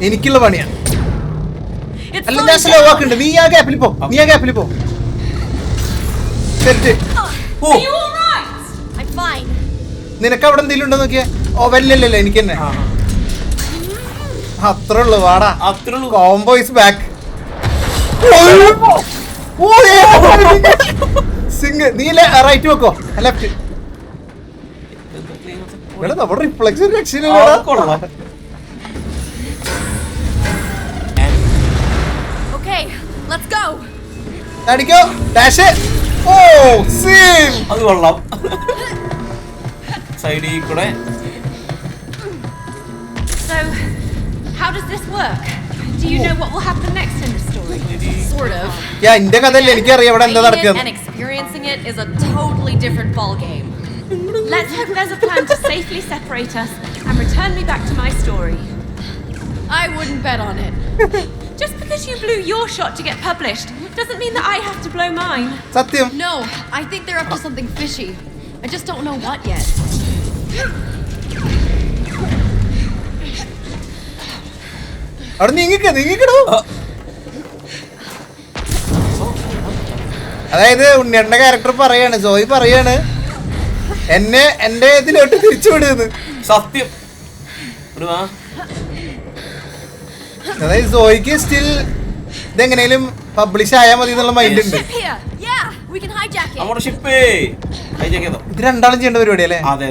എനിക്കുള്ള പണിയാണ്. It's അല്ല slowing ഞാൻ slow down. ആക്കുന്നുണ്ട്. നീ ആ ഗ്യാപ്പിൽ പോ. Set. Are you all right? I'm fine. നിനക്ക് അവിടെ എന്തെങ്കിലും ഉണ്ടോ നോക്കിയേ. ഓ വല്ലല്ലോ എനിക്ക് തന്നെ. അത്രേ ഉള്ളു. വാടാ അത്രേ ഉള്ളൂ. Combo is back. സിംഗ് നീ റൈറ്റ് വെക്കോ ലെഫ്റ്റ്. ഇവിടെ നമ്മുടെ റിഫ്ലക്ഷൻ രക്ഷയില്ലടാ. കൊള്ളാം. Okay, let's go. അടിക്കോ ഡാഷ്. ഓ സീൻ. അത് കൊള്ളാം. സൈഡിൽ കൂടെ. So, how does this work? Do you know what will happen next in the story? Sort of. എന്റെ കഥയല്ലേ എനിക്കറിയാം ഇവിടെ എന്താ Playing it നടക്കുന്നത്. and experiencing it is a totally different ball game. Let's hope there's a plan to safely separate us and return me back to my story. I wouldn't bet on it. Just because you blew your shot to get published doesn't mean that I have to blow mine. സത്യം. No, I think they're up to something fishy. I just don't know what yet. അവിടെ നീങ്ങിക്കടോ. അതായത് ഉണ്ണിയുടെ character പറയാണ്, ജോയ് പറയാണ് എന്റെ ഇതിലോട്ട് തിരിച്ചു വിടുന്നത്. സത്യം. ഒരു വാ. അതായത് ജോയ്ക്ക് സ്റ്റിൽ ഇതെങ്ങനെയും പബ്ലിഷ് ആയാൽ മതി എന്നുള്ള മൈൻഡ് ഉണ്ട്. Ship here. Yeah, we can hijack it. നമ്മുടെ ഷിപ്പേ ഹൈജാക്ക് ചെയ്തോ. ഇത് രണ്ടാളും ചെയ്യേണ്ട പരിപാടി അല്ലേ? അതെ.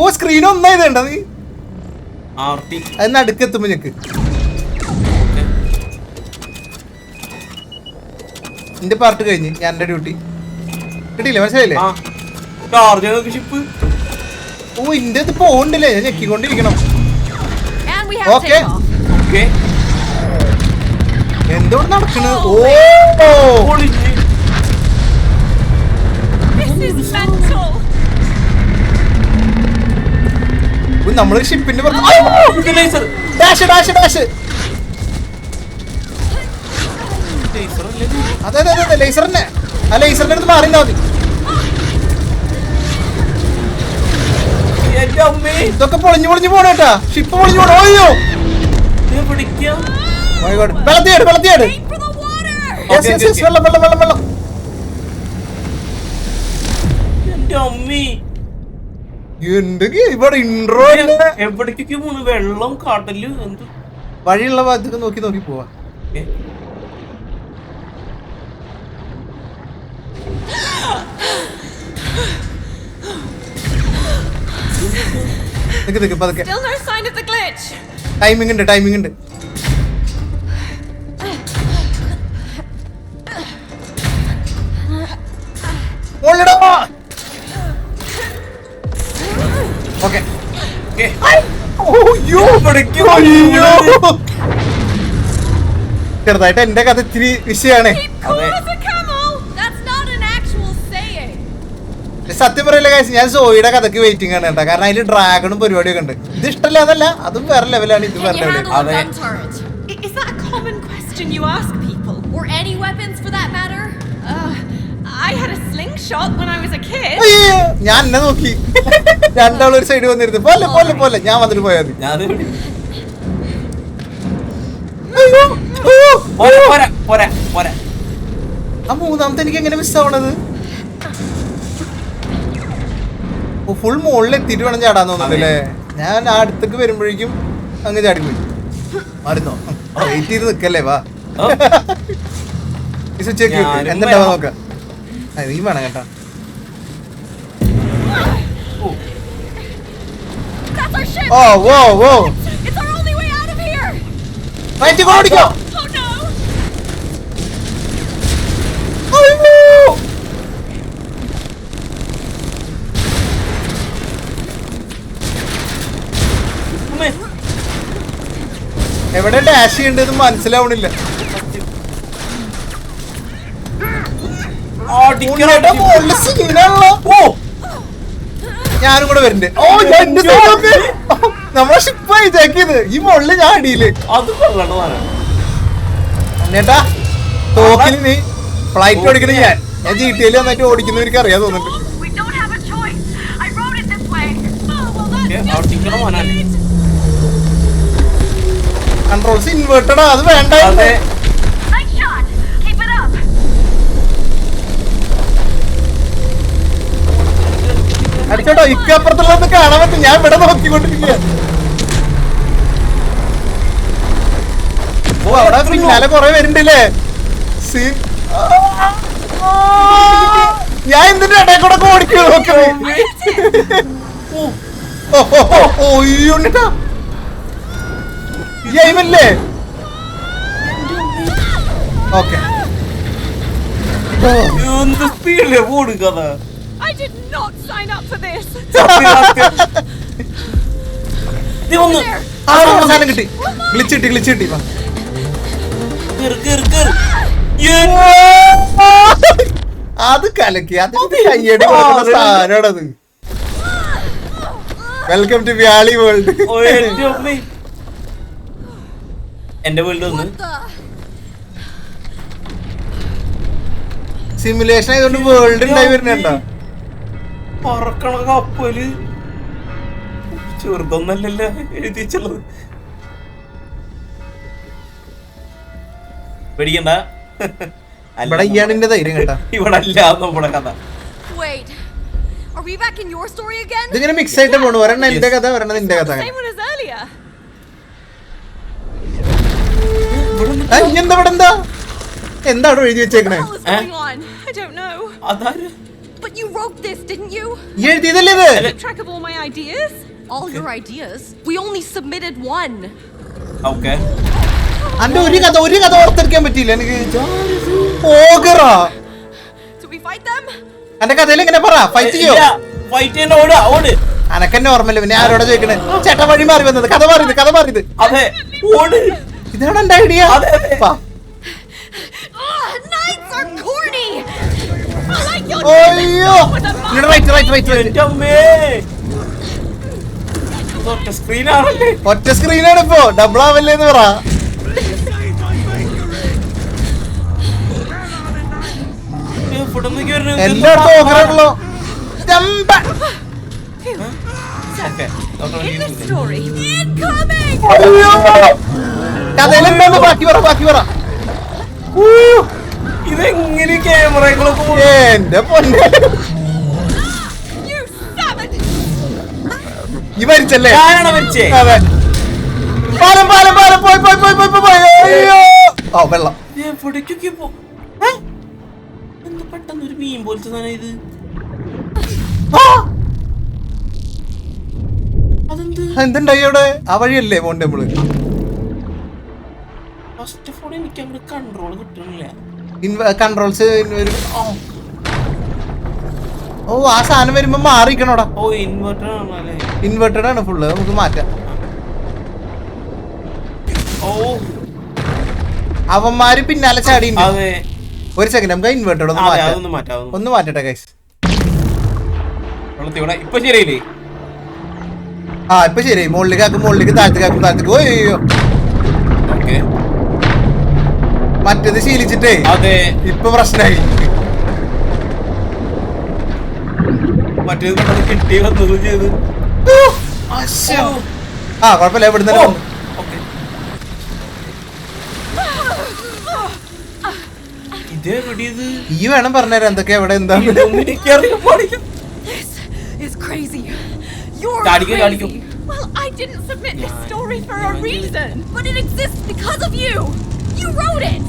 ഓ സ്ക്രീൻ ഒന്നായതുണ്ട നീ. RT. അത് നടുക്കെത്തുമ്പോ ഞെക്ക്. എന്റെ പാർട്ട് കഴിഞ്ഞ് ഞാൻ എന്റെ ഡ്യൂട്ടി കിട്ടിയില്ലേ? മനസ്സിലായില്ലേ? ഷിപ്പ്. ഓ ഇന്റെ ഇത് പോകണ്ടില്ലേ? ഞാൻ ഞെക്കിക്കൊണ്ടിരിക്കണം. And we have Okay. takeoff. ഓക്കെ. എന്തോട് നടക്കണ്? ഓ പൊളിഞ്ഞ്. This is mental. നമ്മള് ഷിപ്പിന്റെ laser. Dash dash dash. Laser അല്ലേ? അതെ ലേസർ തന്നെ. ആ ലേസറിന്റെ അടുത്ത് മാറിஇருந்தா മതി. എന്റെ അമ്മേ. ഇതൊക്കെ പൊളിഞ്ഞു പോണേട്ടാ. ഷിപ്പ് പൊളിഞ്ഞു പോണോ? അയ്യോ പിടിക്കാം. വെള്ളത്തിയാട്. Wait for the water. Yes, വെള്ളം. എന്റെ അമ്മേ. എന്തൊക്കെയാ ഇവിടെ ഇൻട്രോ എവിടേക്കൊക്കെ പോണ്? വെള്ളം കാട്ടല് എന്ത് വഴിയുള്ള ഭാഗത്തേക്ക് നോക്കി പോവാ. പതുക്കെ. Still no sign of the glitch. Timing ഉണ്ട്. ഓക്കെ ചെറുതായിട്ട് എന്റെ കഥ ഇത്തിരി വിഷയാണ്. സത്യം പറയില്ല കാശ്, ഞാൻ സോയിയുടെ കഥക്ക് വെയിറ്റിംഗ് ആണ് കേട്ടോ. കാരണം അതിൽ ഡ്രാഗണും പരിപാടിയൊക്കെ ഉണ്ട്. ഇത് ഇഷ്ടമല്ല അതല്ല, അതും വേറെ ലെവലാണ്. ഇത് വേറെ ലെവലാണ്. Is that a common question you ask people? Or any weapons for that matter? I had a slingshot when I was a kid. അയ്യോ, ഞാൻ എന്നെ നോക്കി. രണ്ടാളും ഒരു സൈഡ് വന്നിരുന്നു. പോലെ പോലെ പോലെ ഞാൻ വന്നിട്ട് പോയാൽ മതി. ആ മൂന്നാമത്തെ എനിക്ക് എങ്ങനെ മിസ്സാവണത്? ഫുൾ മുകളിൽ എത്തിയിട്ട് വേണം ചാടാൻ തോന്നുന്നുണ്ടല്ലേ. ഞാൻ ആ അടുത്തേക്ക് വരുമ്പോഴേക്കും അങ്ങ് ചാടിപ്പോയി. മാറുന്നോ? വെയിറ്റ് ചെയ്ത് നിക്കല്ലേ. വാ എന്താ നോക്കാം. നീ വേണം കേട്ടാ. ഓ ഓ ഓ ഓടിക്കോ. എവിടെ ഡാഷ് ചെയ്യണ്ടെന്ന് മനസ്സിലാവണില്ല. ഞാനും കൂടെ വരുന്നുണ്ട്. ഓ നമ്മളെ ഷിപ്പായി ചേക്കിയത് ഈ മുകളില് ഞാൻ അടിയില്. എന്നേട്ടാ തോക്കിന് നീ ഫ്ലൈറ്റ് ഓടിക്കണ ഞാൻ GTA വന്നിട്ട് ഓടിക്കുന്നവർക്ക് അറിയാൻ തോന്നുന്നുണ്ട്. കൺട്രോൾസ് ഇൻവേർട്ടഡാ, അത് വേണ്ട. അടിച്ചോട്ടോ, ഇക്കപ്പുറത്തുള്ളതൊന്നും കാണാൻ പറ്റും. ഞാൻ ഇവിടെ നോക്കിക്കൊണ്ടിരിക്കുക. ഓ അവിടെ പിന്നാലെ കൊറേ പേരുണ്ടല്ലേ. ഞാൻ എന്തിന്റെ ഇടയിൽ കൂടെ ഓടിക്കോ നോക്കണേ. ഓയ്യോണ്ടാ ല്ലേ. Okay I did not sign up for this. സാധനം കിട്ടി. ഗ്ലിച്ച് കിട്ടി. അത് കലക്കി. അതിന്റെ കയ്യടി കൊടുക്കുന്ന സാധനമാണത്. വെൽക്കം ടു വ്യാളി വേൾഡ്. എന്റെ വേൾഡ് ഒന്ന് സിമുലേഷൻ ആയതുകൊണ്ട് വേൾഡ് ഉണ്ടായി വരുന്നുണ്ടോ? പറക്കണ കപ്പല് ചെറുതൊന്നല്ലല്ലോ എഴുതിച്ചുള്ളത്. പേടിക്കണ്ട, ഇവിടെ ഇയാളിന്റെ ധൈര്യം കേട്ടാ. ഇവിടെ അല്ല നമ്മുടെ കഥ. ഇതിങ്ങനെ മിക്സ് ആയിട്ട് പോണു. ഒരെണ്ണം എന്റെ കഥ, ഒരെണ്ണം നിന്റെ കഥ. എന്താ ഇവിടെ എന്താണോ എഴുതി വെച്ചേക്കണേ? But you wrote this, didn't you? എഴുതിയതല്ലേ ഇത്? Keep track of all my ideas? All your ideas? We only submitted one. Okay. അന്റെ ഒരു കഥ ഓർത്തെടുക്കാൻ പറ്റിയില്ല എനിക്ക്. ഓഗറാ. Do we fight them? അന്റെ കഥയിൽ എങ്ങനെ പറ? ഫൈറ്റ് ചെയ്യോ? ഫൈറ്റ് ചെയ്യണ്ട, ഓട്. അനക്കെന്നെ ഓർമ്മയില്ല. പിന്നെ ആരോടാ ചോദിക്കണേ? ചേട്ടാ വഴി മാറി വന്നത്. കഥ മാറിയത്. അതെ, ഓട്. ഇതാണ് എന്റെ ഐഡിയ. Knights are corny. അയ്യോ റൈറ്റ്. ഒറ്റ സ്ക്രീനാണ് ഇപ്പോ. ഡബിൾ ആവല്ലേന്ന് പറ. എല്ലായിടത്തും ഓഫറാണല്ലോ. കഥയിലെന്താന്ന് ബാക്കി പറ. ഇതെങ്ങനെ ക്യാമറകളൊക്കെ എന്റെ പൊന്നെ. ഈ മരിച്ചല്ലേ? അതെ. പാലം പോയി. അയ്യോ വെള്ളം. എവിടേക്കൊക്കെ എന്താ പെട്ടെന്നൊരു മീൻ പോലത്തെ സാധനം ഇത്? എന്തുണ്ടായി അവിടെ? ആ വഴിയല്ലേ പോണ്ടേ നമ്മള്? ഫസ്റ്റ് ഓഫ് ഓൾ എനിക്ക് അവിടെ കൺട്രോൾ കിട്ടണില്ല. കൺട്രോൾസ് ഓ ആ സാധനം വരുമ്പോ മാറിക്കണോടാ. ഓ ഇൻവെർട്ടർ ആണല്ലേ. ഇൻവെർട്ടഡ് ആണ് ഫുള്ള്, നമുക്ക് മാറ്റാം. ഓ അവന്മാര് പിന്നാലെ ചാടിയുണ്ട്. അതെ ഒരു സെക്കൻഡ്, നമുക്ക് ഇൻവെർട്ടഡ് ഒന്ന് മാറ്റാം. അതൊന്ന് മാറ്റാം. ഒന്ന് മാറ്റട്ടെ ഗൈസ്. ഇപ്പൊ ശരിയല്ലേ? ആ ഇപ്പൊ ശരി. മുകളിലേക്ക് താഴത്തേക്ക്. ഓയ്യോ ഓക്കെ. മറ്റേത് ശീലിച്ചിട്ടേ അതെ ഇപ്പൊ പ്രശ്നമായി. മറ്റേത് കിട്ടി വന്നതും ചെയ്ത്. ആ കുഴപ്പമില്ല, ഇവിടെ തന്നെ വന്നു. ഓക്കെ. ഇതെവിടെയത്? ഈ വേണം പറഞ്ഞുതരാം എന്തൊക്കെയാ എവിടെ എന്താ. This is crazy. You're Daddy, crazy. Well, I didn't submit this story for a reason, but it exists because of you. You wrote it.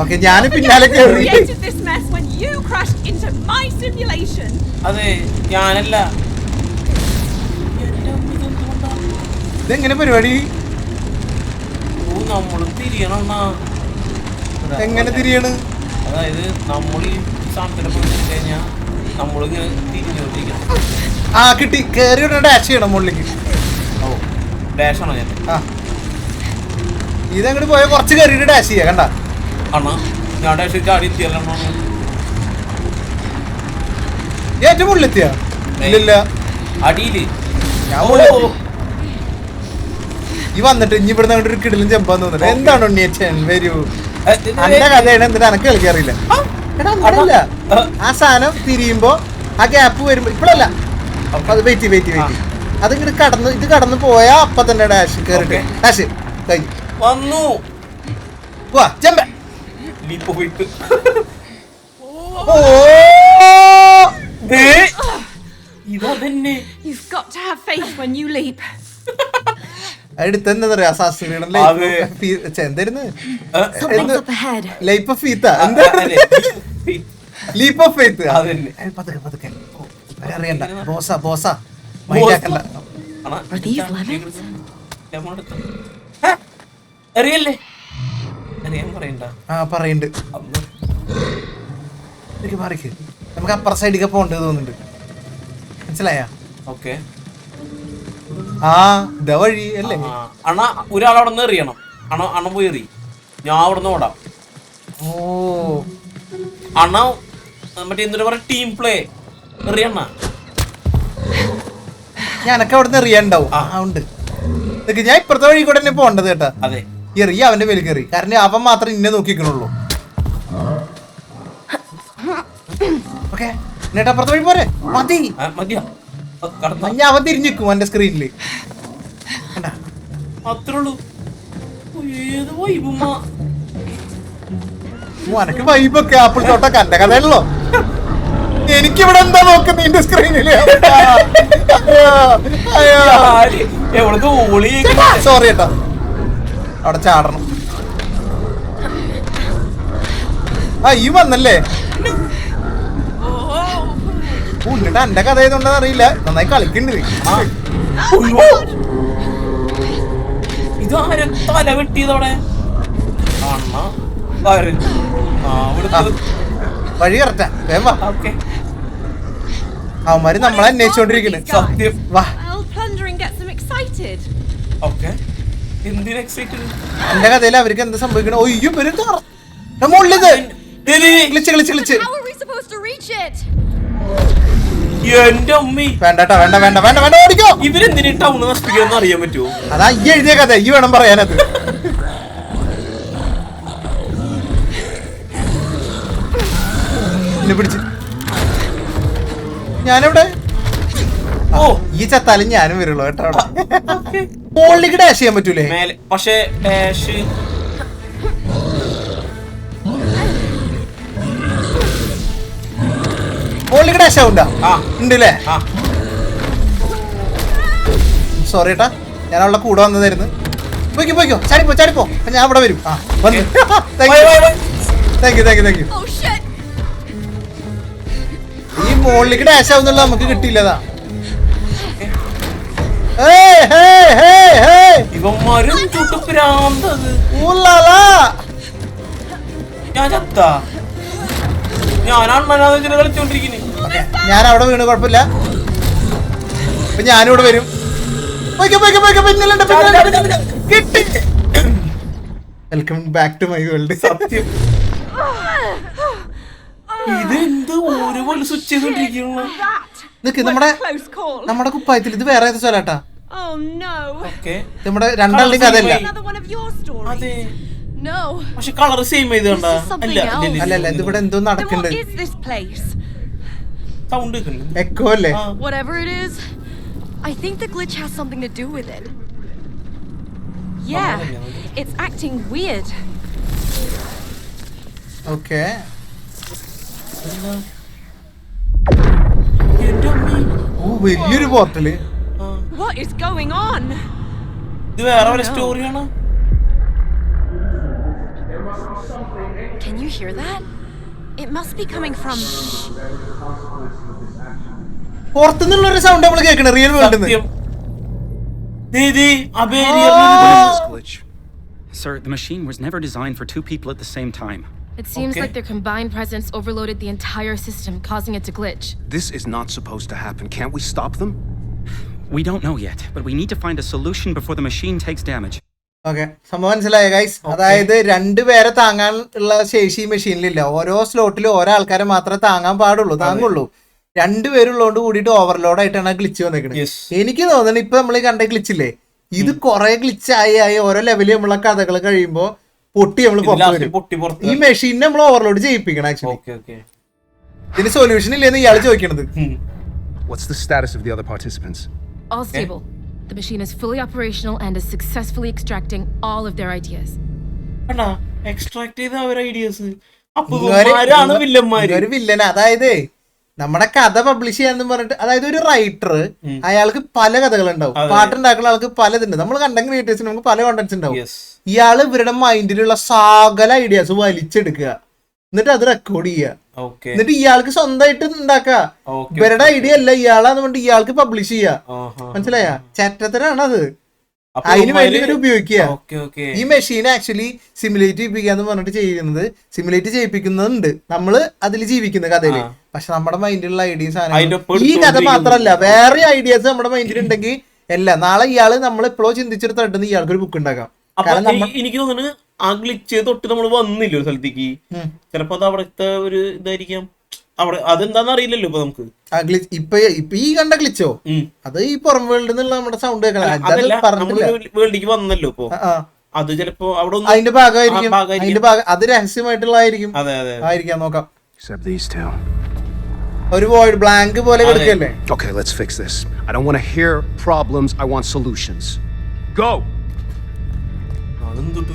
Okay, ഞാൻ പിന്നാലെ You created this mess when you crashed into my simulation. അതെ ഞാനല്ല. ഇതെങ്ങനെ പരിപാടി? നമ്മളും തിരിയണം. എങ്ങനെ തിരിയാണ്? അതായത് നമ്മൾ ഈ സാധനത്തിനെ പോയി കഴിഞ്ഞാൽ നമ്മളിങ്ങനെ തിരിഞ്ഞോണ്ടിരിക്കണം. ആ കിട്ടി. കേറി ഡാഷ് ചെയ്യണം മുകളിലേക്ക്. ഓ ഡാഷാണോ ഞാൻ? ആ ഇതങ്ങോട്ട് പോയ കുറച്ച് കയറിയിട്ട് ഡാഷ് ചെയ്യാ. കണ്ട ആണോ? ഞാൻ ഡാഷ് ചാടി എത്തിയല്ലോ. ഏറ്റവും മുകളിലെത്തിയാ? ഇല്ല അടിയില് ഈ വന്നിട്ട് ഇനി ഇവിടുന്ന് അങ്ങോട്ട് ഒരു കിടലും ചെമ്പാന്ന് തോന്നുന്നു. എന്താണ് ഉണ്ണിയച്ഛൻ വരൂ. അന്റെ കഥയാണ് എന്തിനാ എനക്ക് കളിക്കാറില്ല. അതല്ല, ആ സാധനം തിരിയുമ്പോ ആ ഗ്യാപ്പ് വരുമ്പോ ഇപ്പഴല്ല, അത് വെയിറ്റ് അത് ഇത് കടന്ന് പോയാ അപ്പൊ തന്നെ ഡാഷ് കേറിട്ട് ഡാഷ് കഴിഞ്ഞു വന്നു. വാ ചെമ്പ. ഓ ഇതന്നെ. You've got to have faith when you leap. അടുത്തെന്താ പറയാ, അസാസിനുകളുടെ എന്തായിരുന്നു Something's up ahead. Life of faith. എന്താ ലീപ്പ് ഓഫ് ഫെയ്ത്ത്. പതുക്കെ അറിയണ്ട. ബോസാ മൈൻഡാക്കണ്ട. Are these lemons? അറിയല്ലേ? അറിയാൻ പറയണ്ട. ആ പറയണ്ട്. മാറിക്ക്, നമുക്ക് അപ്പുറ സൈഡിലേക്ക് പോകേണ്ടത് തോന്നുന്നുണ്ട്. മനസ്സിലായ? ഓക്കെ. ആ ഇതാ വഴി അല്ലേ? അണ ഒരാളവിടെ നിന്ന് എറിയണം. അണ പോയി എറി. ഞാൻ അവിടെ നിന്ന് ഓടാം. ഓ അണ മറ്റേ എന്തിനാ പറയാ, ടീം പ്ലേ എറിയണ. ഞാനൊക്കെ അവിടെ നിന്ന് എറിയാണ്ടാവും. ആ ഉണ്ട്. ഞാൻ ഇപ്പുറത്തെ വഴി കൂടെ തന്നെ പോകേണ്ടത് കേട്ടാ. അതെ എറിയ അവന്റെ മേലേക്ക് എറി. കാരണം അവൻ മാത്രം ഇന്നെ നോക്കിക്കണുള്ളൂ. ഓക്കെ എന്നിട്ട് അപ്പുറത്തെ വഴി പോരെ. മതിയാ. ഞാൻ അവൻ തിരിഞ്ഞിക്കും എന്റെ സ്ക്രീനില്. അത്രേ ഉള്ളൂ. ഏത് വൈബുമ്മ. അനക്ക് വൈബൊക്കെ ആപ്പിൾ തോട്ടൊക്കെ എന്റെ കഥയല്ലോ. എനിക്കിവിടെ എന്താ നോക്കുന്ന നിന്റെ സ്ക്രീനില്? സോറി കേട്ടോ, അവിടെ ചാടണം. ആ ഈ വന്നല്ലേ? എന്നിട്ട് എന്റെ കഥ ആയതുകൊണ്ടെന്ന് അറിയില്ല, നന്നായി കളിക്കണ്ട്. ഇതാരും തല വെട്ടിയതോടെ വഴി കറക്റ്റാ. വേഗം വാ. അവന്മാര് നമ്മളെ അന്വേഷിച്ചോണ്ടിരിക്കുന്നു. സത്യം വാ. എന്റെ കഥയിൽ അവർക്ക് എന്താ സംഭവിക്കണം? ഒയ്യോ മുകളിലിത് കളിച്ച് എന്റെ അമ്മി. വേണ്ട ഓടിക്കോ. ഇവരെന്തിനാ ടൗണ് നശിപ്പിക്കാന്ന് അറിയാൻ പറ്റുമോ? അതാ ഈ എഴുതിയ കഥ, ഈ വേണം പറയാനത്. പിടിച്ച് ഞാനെവിടെ? ഓ ഈ ചത്താലും ഞാനും വരുള്ളൂ കേട്ടോ. അവിടെ മുകളിലേക്ക് ഡാഷ് ചെയ്യാൻ പറ്റൂലേ? പക്ഷേ ഡാഷ് മുകളിലേക്ക് ഡാഷ് ആവുണ്ടാ? ഉണ്ടല്ലേ? സോറി ഏട്ടാ, ഞാൻ അവളുടെ കൂടെ വന്നതായിരുന്നു. പോയിക്കോ ചാടിപ്പോ. ഞാൻ അവിടെ വരും. Thank you. ഈ മുകളിലേക്ക് ഡാഷ് ആവുന്നുള്ള നമുക്ക് കിട്ടിയില്ലതാ. ഞാൻ അവിടെ വീണ് കുഴപ്പമില്ല. അപ്പൊ ഞാനിവിടെ വരും. Welcome back to my world. സത്യം ഇത് എന്ത് ഓരോ പോലെ സ്വിച്ച് ചെയ്തോണ്ടിരിക്കുന്നു. Close call. നമ്മുടെ കുപ്പായത്തിൽ ഇത് വേറെ ഏത് സ്ഥലാട്ടാ? Oh no. ഓക്കെ നമ്മുടെ രണ്ടാളുടെയും കഥയല്ല. Another one of your stories. അതെ No. പക്ഷെ കളർ സെയിം ചെയ്ത് കണ്ടാ? This is something അല്ല else. അല്ലല്ല, ഇതിവിടെ എന്തോ Then what നടക്കുന്നുണ്ട്. is this place? Sound echo അല്ലേ? Whatever it is, I think the glitch has something to do with it. Yeah, it's acting weird. Okay. ഓ വലിയൊരു portal. What is going on? ഇത് വേറെ വല്ല സ്റ്റോറിയാണ്. Can you hear that? It must be coming from. പുറത്തുനിന്നുള്ള ഒരു sound നമ്മൾ കേൾക്കണ റിയൽ വേൾഡിൽ നിന്ന്. സത്യം. This glitch. Sir, the machine was never designed for two people at the same time. It seems Okay. like their combined presence overloaded the entire system, causing it to glitch. This is not supposed to happen. Can't we stop them? We don't know yet, but we need to find a solution before the machine takes damage. Okay, സംഭവം മനസ്സിലായ guys? അതായത് രണ്ടുപേരെ താങ്ങാൻ ഉള്ള ശേഷി ഈ മെഷീനിലില്ല. ഓരോ സ്ലോട്ടിലും ഓരോ ആൾക്കാരെ മാത്രമേ താങ്ങുള്ളൂ. രണ്ടുപേരുള്ളതുകൊണ്ട് കൂടിയിട്ട് ഓവർലോഡ് ആയിട്ടാണ് ഗ്ലിച്ച് വന്നേക്കുന്നത്. എനിക്ക് തോന്നുന്നത് ഇപ്പൊ നമ്മൾ കണ്ട ഗ്ലിച്ചില്ലേ, ഇത് കുറെ ഗ്ലിച്ച് ആയി ഓരോ ലെവലിൽ നമ്മളെ കഥകൾ കഴിയുമ്പോ പൊട്ടി നമ്മൾ പുറത്ത് വരും. ഈ മെഷീനെ നമ്മൾ ഓവർലോഡ് ചെയ്യിപ്പിക്കണം. ആക്ച്വലി ഇതിന് സൊല്യൂഷൻ ഇല്ലെന്ന് ഇയാൾ ചോദിക്കണത്. What's the status of the other participants? All stable. The machine is fully operational and is successfully extracting all of their ideas. Extract ചെയ്ത അവരുടെ ഐഡിയാസ്. അപ്പൊ വില്ലന്മാര് വില്ലന. അതായത് നമ്മുടെ കഥ പബ്ലിഷ് ചെയ്യാന്ന് പറഞ്ഞിട്ട്, അതായത് ഒരു റൈറ്റർ അയാൾക്ക് പല കഥകളുണ്ടാവും, പാട്ടുണ്ടാക്കുന്ന ആൾക്ക് പലതുണ്ട്. നമ്മൾ കണ്ടന്റ് ക്രിയേറ്റേഴ്സിന് നമുക്ക് പല കോണ്ടന്റ്സ് ഉണ്ടാവും. ഇയാള് ഇവരുടെ മൈൻഡിലുള്ള സകല ഐഡിയാസ് വലിച്ചെടുക്കുക, എന്നിട്ട് അത് റെക്കോർഡ് ചെയ്യുക, എന്നിട്ട് ഇയാൾക്ക് സ്വന്തമായിട്ട് ഉണ്ടാക്കുക. ഇവരുടെ ഐഡിയ അല്ല, ഇയാളാന്ന് പറഞ്ഞിട്ട് ഇയാൾക്ക് പബ്ലിഷ് ചെയ്യുക. മനസ്സിലായ? ചേറ്റത്തരാണ് അത്. അതിന് വേണ്ടി ഇവർ ഉപയോഗിക്കുക. ഈ മെഷീൻ ആക്ച്വലി സിമുലേറ്റ് ചെയ്യിപ്പിക്കാന്ന് പറഞ്ഞിട്ട് ചെയ്യുന്നത്, സിമുലേറ്റ് ചെയ്യിപ്പിക്കുന്നുണ്ട് നമ്മള് അതിൽ ജീവിക്കുന്ന കഥയില്. പക്ഷെ നമ്മുടെ മൈൻഡിലുള്ള ഐഡിയാസ് ആണ്. ഈ കഥ മാത്രല്ല, വേറെ ഐഡിയാസ് നമ്മുടെ മൈൻഡിൽ ഉണ്ടെങ്കിൽ എല്ലാം നാളെ ഇയാള് നമ്മൾ എപ്പോഴോ ചിന്തിച്ചൊരു തട്ടുന്ന ഇയാൾക്കൊരു ബുക്ക് ഉണ്ടാക്കാം. എനിക്ക് തോന്നുന്നു ആ ഗ്ലിച്ച് തൊട്ട് നമ്മൾ വന്നില്ല ഒരു സ്ഥലത്തേക്ക്. ചിലപ്പോ അത് അവിടുത്തെ ഒരു ഇതായിരിക്കാം. അവിടെ അതെന്താന്ന് അറിയില്ലല്ലോ ഇപ്പൊ നമുക്ക്. ഇപ്പൊ ഈ കണ്ട ഗ്ലിച്ചോ അത് ഈ പുറം വേൾഡിൽ നിന്നുള്ള നമ്മുടെ സൗണ്ട് വേൾഡിലേക്ക് വന്നല്ലോ ഇപ്പൊ. അത് ചിലപ്പോ അവിടെ അതിന്റെ ഭാഗമായിരിക്കും. അത് രഹസ്യമായിട്ടുള്ളതായിരിക്കും. ആയിരിക്കാം, നോക്കാം. ഒരു വോയിഡ് ബ്ലാങ്ക് പോലെ കിടക്കല്ലേ. Okay, let's fix this. I don't want to hear problems. I want solutions. Go.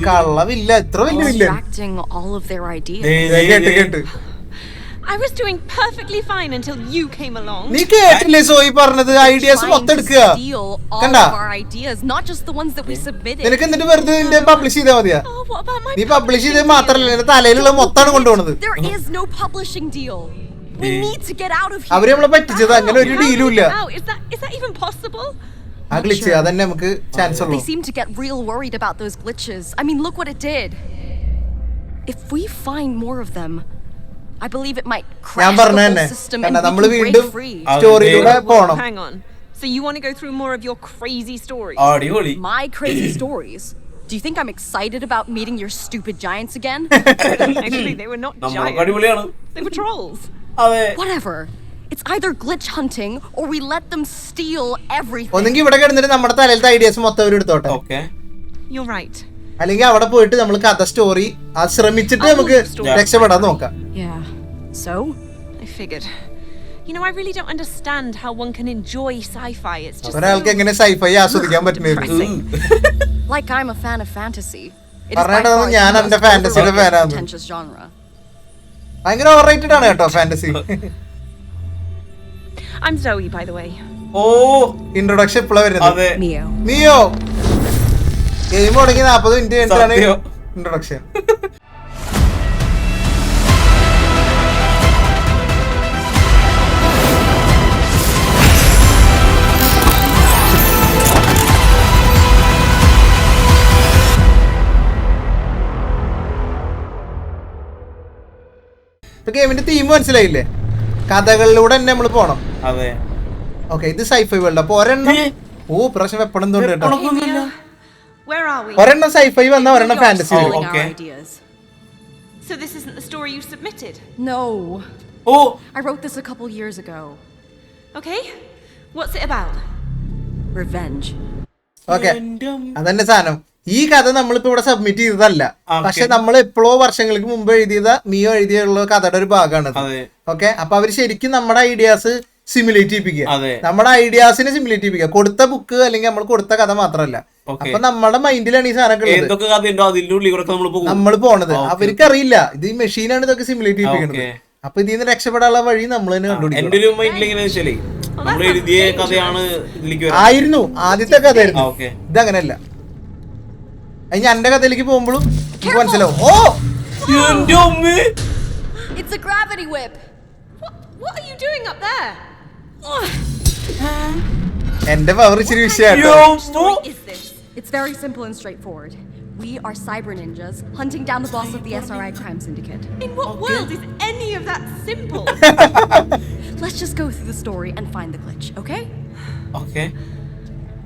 കള്ളവില്ല, എത്ര വലിയ villa. Extracting all of their ideas. കേട്ട് I was doing perfectly fine until you came along. നീ കേട്ടില്ലേ സോയി പറഞ്ഞത്? Ideas മൊത്തം എടുക്കുക. കണ്ടാ, നിനക്ക് എന്നിട്ട് വെറുതെ നിന്റെ പബ്ലിഷ് ചെയ്താൽ മതിയാ. നീ പബ്ലിഷ് ചെയ്തത് മാത്രല്ല, നിന്റെ തലയിലുള്ള മൊത്തമാണ് കൊണ്ടുപോണത്. അവര് നമ്മളെ പറ്റിച്ചത്. അങ്ങനെ ഒരു ഡീലും ഇല്ല. ആ ഗ്ലിച്ച് അതന്നെ നമുക്ക് ചാൻസ് ഉള്ളൂ. They seem to get real worried about those glitches. I mean, look what it did. If we find more of them, I believe it might crash the whole system and we can break free. സ്റ്റോറിയിലൂടെ പോണം. Hang on. So you want to go through more of your crazy stories? My crazy stories? Do you think I'm excited about meeting your stupid giants again? Actually, they were not giants. They were trolls. Whatever. It's either glitch hunting or we let them steal everything. ഒന്നെങ്കിൽ ഇവിടെ കിടന്നിട്ട് നമ്മുടെ തലയിലത്തെ ideas മൊത്തം അവർ എടുത്തോട്ടെ. You're right. അല്ലെങ്കിൽ അവിടെ പോയിട്ട് നമ്മൾ കഥ സ്റ്റോറി ശ്രമിച്ചിട്ട് നമുക്ക് രക്ഷപ്പെടാൻ നോക്കാം. Yeah. So? I figured. You know, I really don't understand how one can enjoy sci-fi. It's just ഒരാൾക്ക് എങ്ങനെ സൈഫൈ ആസ്വദിക്കാൻ പറ്റുന്നത്? Like I'm a fan of fantasy. It is പറഞ്ഞിട്ട് ഞാൻ എന്റെ ഫാന്റസിയുടെ ഫാനാണ്. pretentious genre. ഭയങ്കര ഓവർറേറ്റഡ് ആണ് കേട്ടോ fantasy. I'm Zoe, by the way. Introduction ഇപ്പോഴാണ് വരുന്നത്. Mio. ഗെയിം തുടങ്ങി 40 മിനിറ്റ് കഴിഞ്ഞിട്ടാണ് ഇൻട്രൊഡക്ഷൻ. ഗെയിമിന്റെ തീം മനസ്സിലായില്ലേ? കഥകളിലൂടെ തന്നെ നമ്മൾ പോണം. ഓക്കെ ഇത് സൈഫൈ വേൾഡ്. അപ്പൊ ഒരെണ്ണം പ്രാവശ്യം വെപ്പണം എന്തുകൊണ്ട് കേട്ടോ. Where are we? ഒരെണ്ണം സൈഫൈ വന്ന ഒരെണ്ണം fantasy. Okay. So this isn't the story you submitted? No. Oh. I wrote this a couple years ago. Okay. What's it about? Revenge. Okay അതന്നെ സാധനം. ഈ കഥ നമ്മളിപ്പോ ഇവിടെ സബ്മിറ്റ് ചെയ്തതല്ല, പക്ഷെ നമ്മൾ എപ്പോഴോ വർഷങ്ങൾക്ക് മുമ്പ് എഴുതിയതാ, മിയോ എഴുതിയുള്ള കഥയുടെ ഒരു ഭാഗമാണ്. ഓക്കെ, അപ്പൊ അവര് ശരിക്കും നമ്മുടെ ഐഡിയാസ് സിമുലേറ്റ് ചെയ്യിപ്പിക്കുക, നമ്മുടെ ഐഡിയാസിനെ സിമുലേറ്റ് ചെയ്യിപ്പിക്കുക. കൊടുത്ത ബുക്ക് അല്ലെങ്കിൽ നമ്മൾ കൊടുത്ത കഥ മാത്രമല്ല. അപ്പൊ നമ്മുടെ മൈൻഡിലാണ് ഈ സാധനമൊക്കെ നമ്മൾ പോണത്. അവർക്ക് അറിയില്ല ഇത് ഈ മെഷീനാണ് ഇതൊക്കെ സിമുലേറ്റ് ചെയ്യിപ്പിക്കുന്നത്. അപ്പൊ ഇതിൽ നിന്ന് രക്ഷപ്പെടാനുള്ള വഴി നമ്മൾ തന്നെ കണ്ടുപിടിക്കും. ആയിരുന്നു ആദ്യത്തെ കഥയായിരുന്നു, ഇതങ്ങനെയല്ല. അത് ഞാൻ എന്റെ കഥയിലേക്ക് പോകുമ്പോഴും എനിക്ക് മനസ്സിലാവും. ഓ It's a gravity whip. What are you doing up there? എന്റെ പവർ ഇച്ചിരി വിഷയമാട്ടോ. It's very simple and straightforward. We are cyber ninjas hunting down the boss of the SRI crime syndicate. In what world is any of that simple? Let's just go through the story and find the glitch, okay? Okay.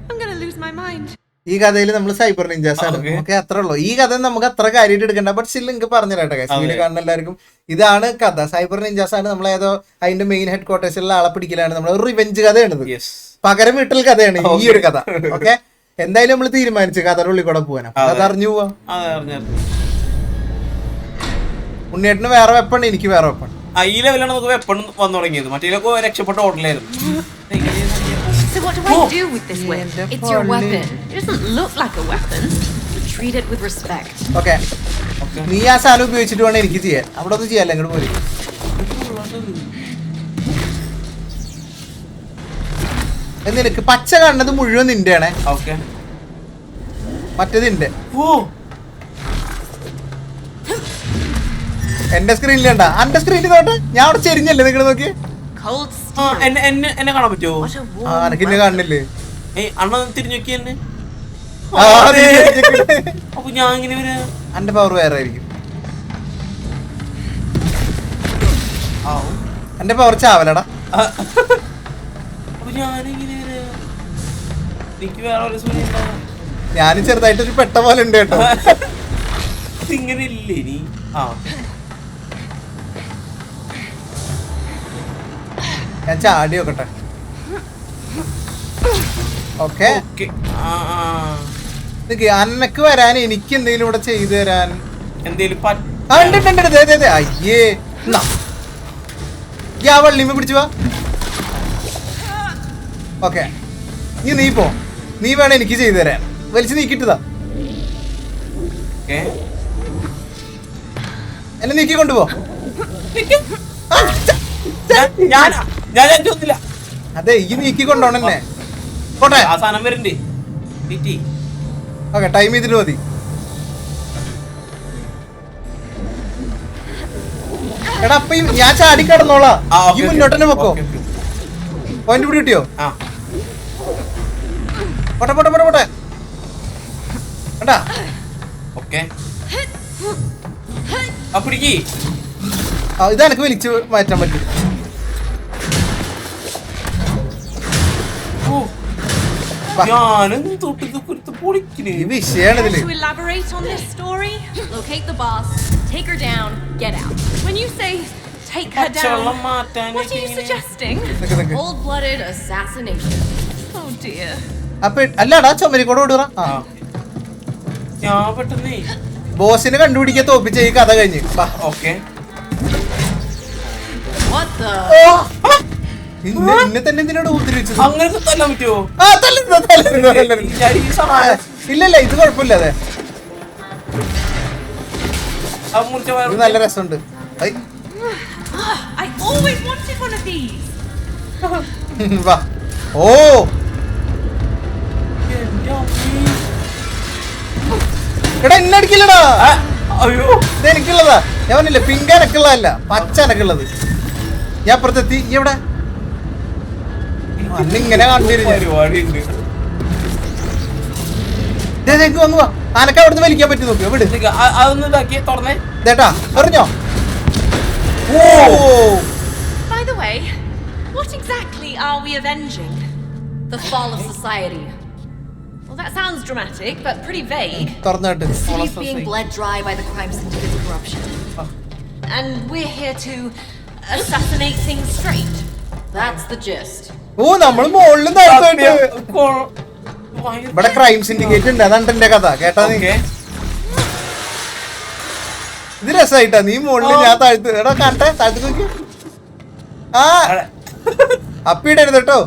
I'm gonna lose my mind. ഈ കഥയിൽ നമ്മൾ cyber Ninjas ആണ്. Okay, അത്ര ഉള്ളൂ. ഈ കഥ നമുക്ക് അത്ര കാര്യമായിട്ട് എടുക്കണ്ട. ബട്ട് സ്റ്റിൽ നിങ്ങൾക്ക് പറഞ്ഞു തരാട്ടെ വീഡിയോ കാണുന്ന എല്ലാവർക്കും, ഇതാണ് കഥ. സൈബർ നിഞ്ചാസ് ആണ്. നമ്മളേതോ അതിന്റെ മെയിൻ ഹെഡ് ക്വാർട്ടേഴ്സിലുള്ള ആളെ പിടിക്കലാണ്. നമ്മൾ റിവെഞ്ച് കഥയാണിത്, പകരം വീട്ടൽ കഥയാണ് ഈ ഒരു കഥ. ഓക്കെ, എന്തായാലും നമ്മൾ തീരുമാനിച്ചു കഥയുടെ ഉള്ളിൽ കൂടെ പോകാൻ. അത് അറിഞ്ഞു പോവാം. ഉണ്ണിയേട്ടന് വേറെ വെപ്പൺ, എനിക്ക് വേറെ വെപ്പൺ. ഈ ലെവലാണ് നമുക്ക് വെപ്പൺ വന്നു തുടങ്ങിയത്. മറ്റേലൊക്കെ രക്ഷപ്പെട്ട ഓടലായിരുന്നു. So what do I do with this whip? It's your weapon. It doesn't look like a weapon. Treat it with respect. Okay, നീ ആ സാധനം ഉപയോഗിച്ചിട്ട് വേണം എനിക്ക് ചെയ്യാൻ. അവിടെ ഒന്നും ചെയ്യാല്ല, ഇങ്ങോട്ട് പോരും. നിനക്ക് പച്ച കാണുന്നത് മുഴുവൻ നിന്റെ ആണേ, മറ്റേത് നിന്റെ. എന്റെ സ്ക്രീനിൽ കണ്ട, എന്റെ സ്ക്രീനിൽ നോട്ടെ. ഞാൻ അവിടെ ചെരിഞ്ഞല്ലേ നിങ്ങൾ നോക്കി. എന്നെ കാണാൻ പറ്റുമോ? എനക്ക് ഇന്നെ കാണുന്നില്ലേ? അണ്ണ തിരിഞ്ഞു നോക്കി എന്നെ. അപ്പൊ ഞാൻ ഇങ്ങനെ വരാ. എന്റെ പവർ വേറെ ആയിരിക്കും. എന്റെ പവർ ചാവലടാ. അപ്പൊ ഞാനിങ്ങനെ വരാ. എനിക്ക് വേറെ ഒരു സുഖം. ഞാൻ ചെറുതായിട്ടൊരു പെട്ട പോലെ ഉണ്ട് കേട്ടോ. ഇങ്ങനെ ഇല്ലേ നീ? ഞാൻ ചാടി നോക്കട്ടെ. ഓക്കെ, അന്നക്ക് വരാൻ എനിക്ക് എന്തെങ്കിലും ഇവിടെ ചെയ്തു തരാൻ എന്തേലും അയ്യേ. ആ വള്ളിമ പിടിച്ചു വാ. ഓക്കെ, നീ പോ. നീ വേണം എനിക്ക് ചെയ്തു തരാൻ. വലിച്ചു നീക്കിട്ടതാ. എന്നെ നീക്കി കൊണ്ടുപോ. അതെ, ഈ നീക്കി കൊണ്ടോണല്ലേ. പോട്ടെ, ഓക്കെ, ടൈം ഇതിന് മതി. എടാ, അപ്പൊ ഞാൻ ചാടി കിടന്നോളാം. ഈ മുന്നോട്ട് തന്നെ വെക്കോ. പോയിന്റ് പിടി കിട്ടിയോ? പോട്ടെ പോട്ടെ പോട്ടെ പോട്ടെ. കണ്ടാ? ഇത് എനിക്ക് വലിച്ചു മാറ്റാൻ പറ്റും. വിഷയാണ് ഇതില്. To elaborate on this story, locate the boss, take her down, get out. when you say take her down, what are you suggesting? Cold-blooded assassination. Oh dear. അപ്പൊ അല്ലടാ, ചുമരിക്കോട് വിടുക. ബോസിനെ കണ്ടുപിടിക്കാൻ തോപ്പിച്ച ഈ കഥ കഴിഞ്ഞ്. ഇന്നെ തന്നെ എന്തിനാണ് ഉപദ്രവിച്ചത്? ഇല്ലല്ല, ഇത് കുഴപ്പമില്ല. അതെ, ഇത് നല്ല രസമുണ്ട്. I always wanted one of these. വാ. ഓ, എടാ എന്നെ അടിക്കില്ലടാ. ഇത് എനിക്കുള്ളതാ. ഞാൻ പറഞ്ഞില്ല, പിങ്ക് എനക്കുള്ളതല്ല, പച്ച എനക്കുള്ളത്. ഞാൻ അപ്പുറത്തെത്തി. എവിടെ അന്നിങ്ങനെ കണ്ടിരുന്നു. അനക്ക് അവിടുന്ന് വലിക്കാൻ പറ്റി നോക്ക്. എവിടെ തുറന്നേ. ചേട്ടാ, പറഞ്ഞോ. By the way, I have a question. Why did you bring me here? What? Why? What? Why? What exactly are we avenging? The fall of society. Well, that sounds dramatic, but pretty vague. തുറന്നിട്ട് Cities being bled dry by the crime syndicate's corruption. And we're here to assassinate things straight. That's the gist. ഓ നമ്മള് മുകളിലും താഴ്ത്തായിട്ട് ഇവിടെ crime syndicate ഉണ്ട്. അതാണ് എന്റെ കഥ കേട്ടാ നീ. ഇത് രസമായിട്ടാ നീ മുകളിൽ ഞാൻ താഴ്ത്ത്. എടാ കാണട്ടെ താഴ്ത്ത് നോക്കി. ആ അപ്പിടരുത് കേട്ടോ.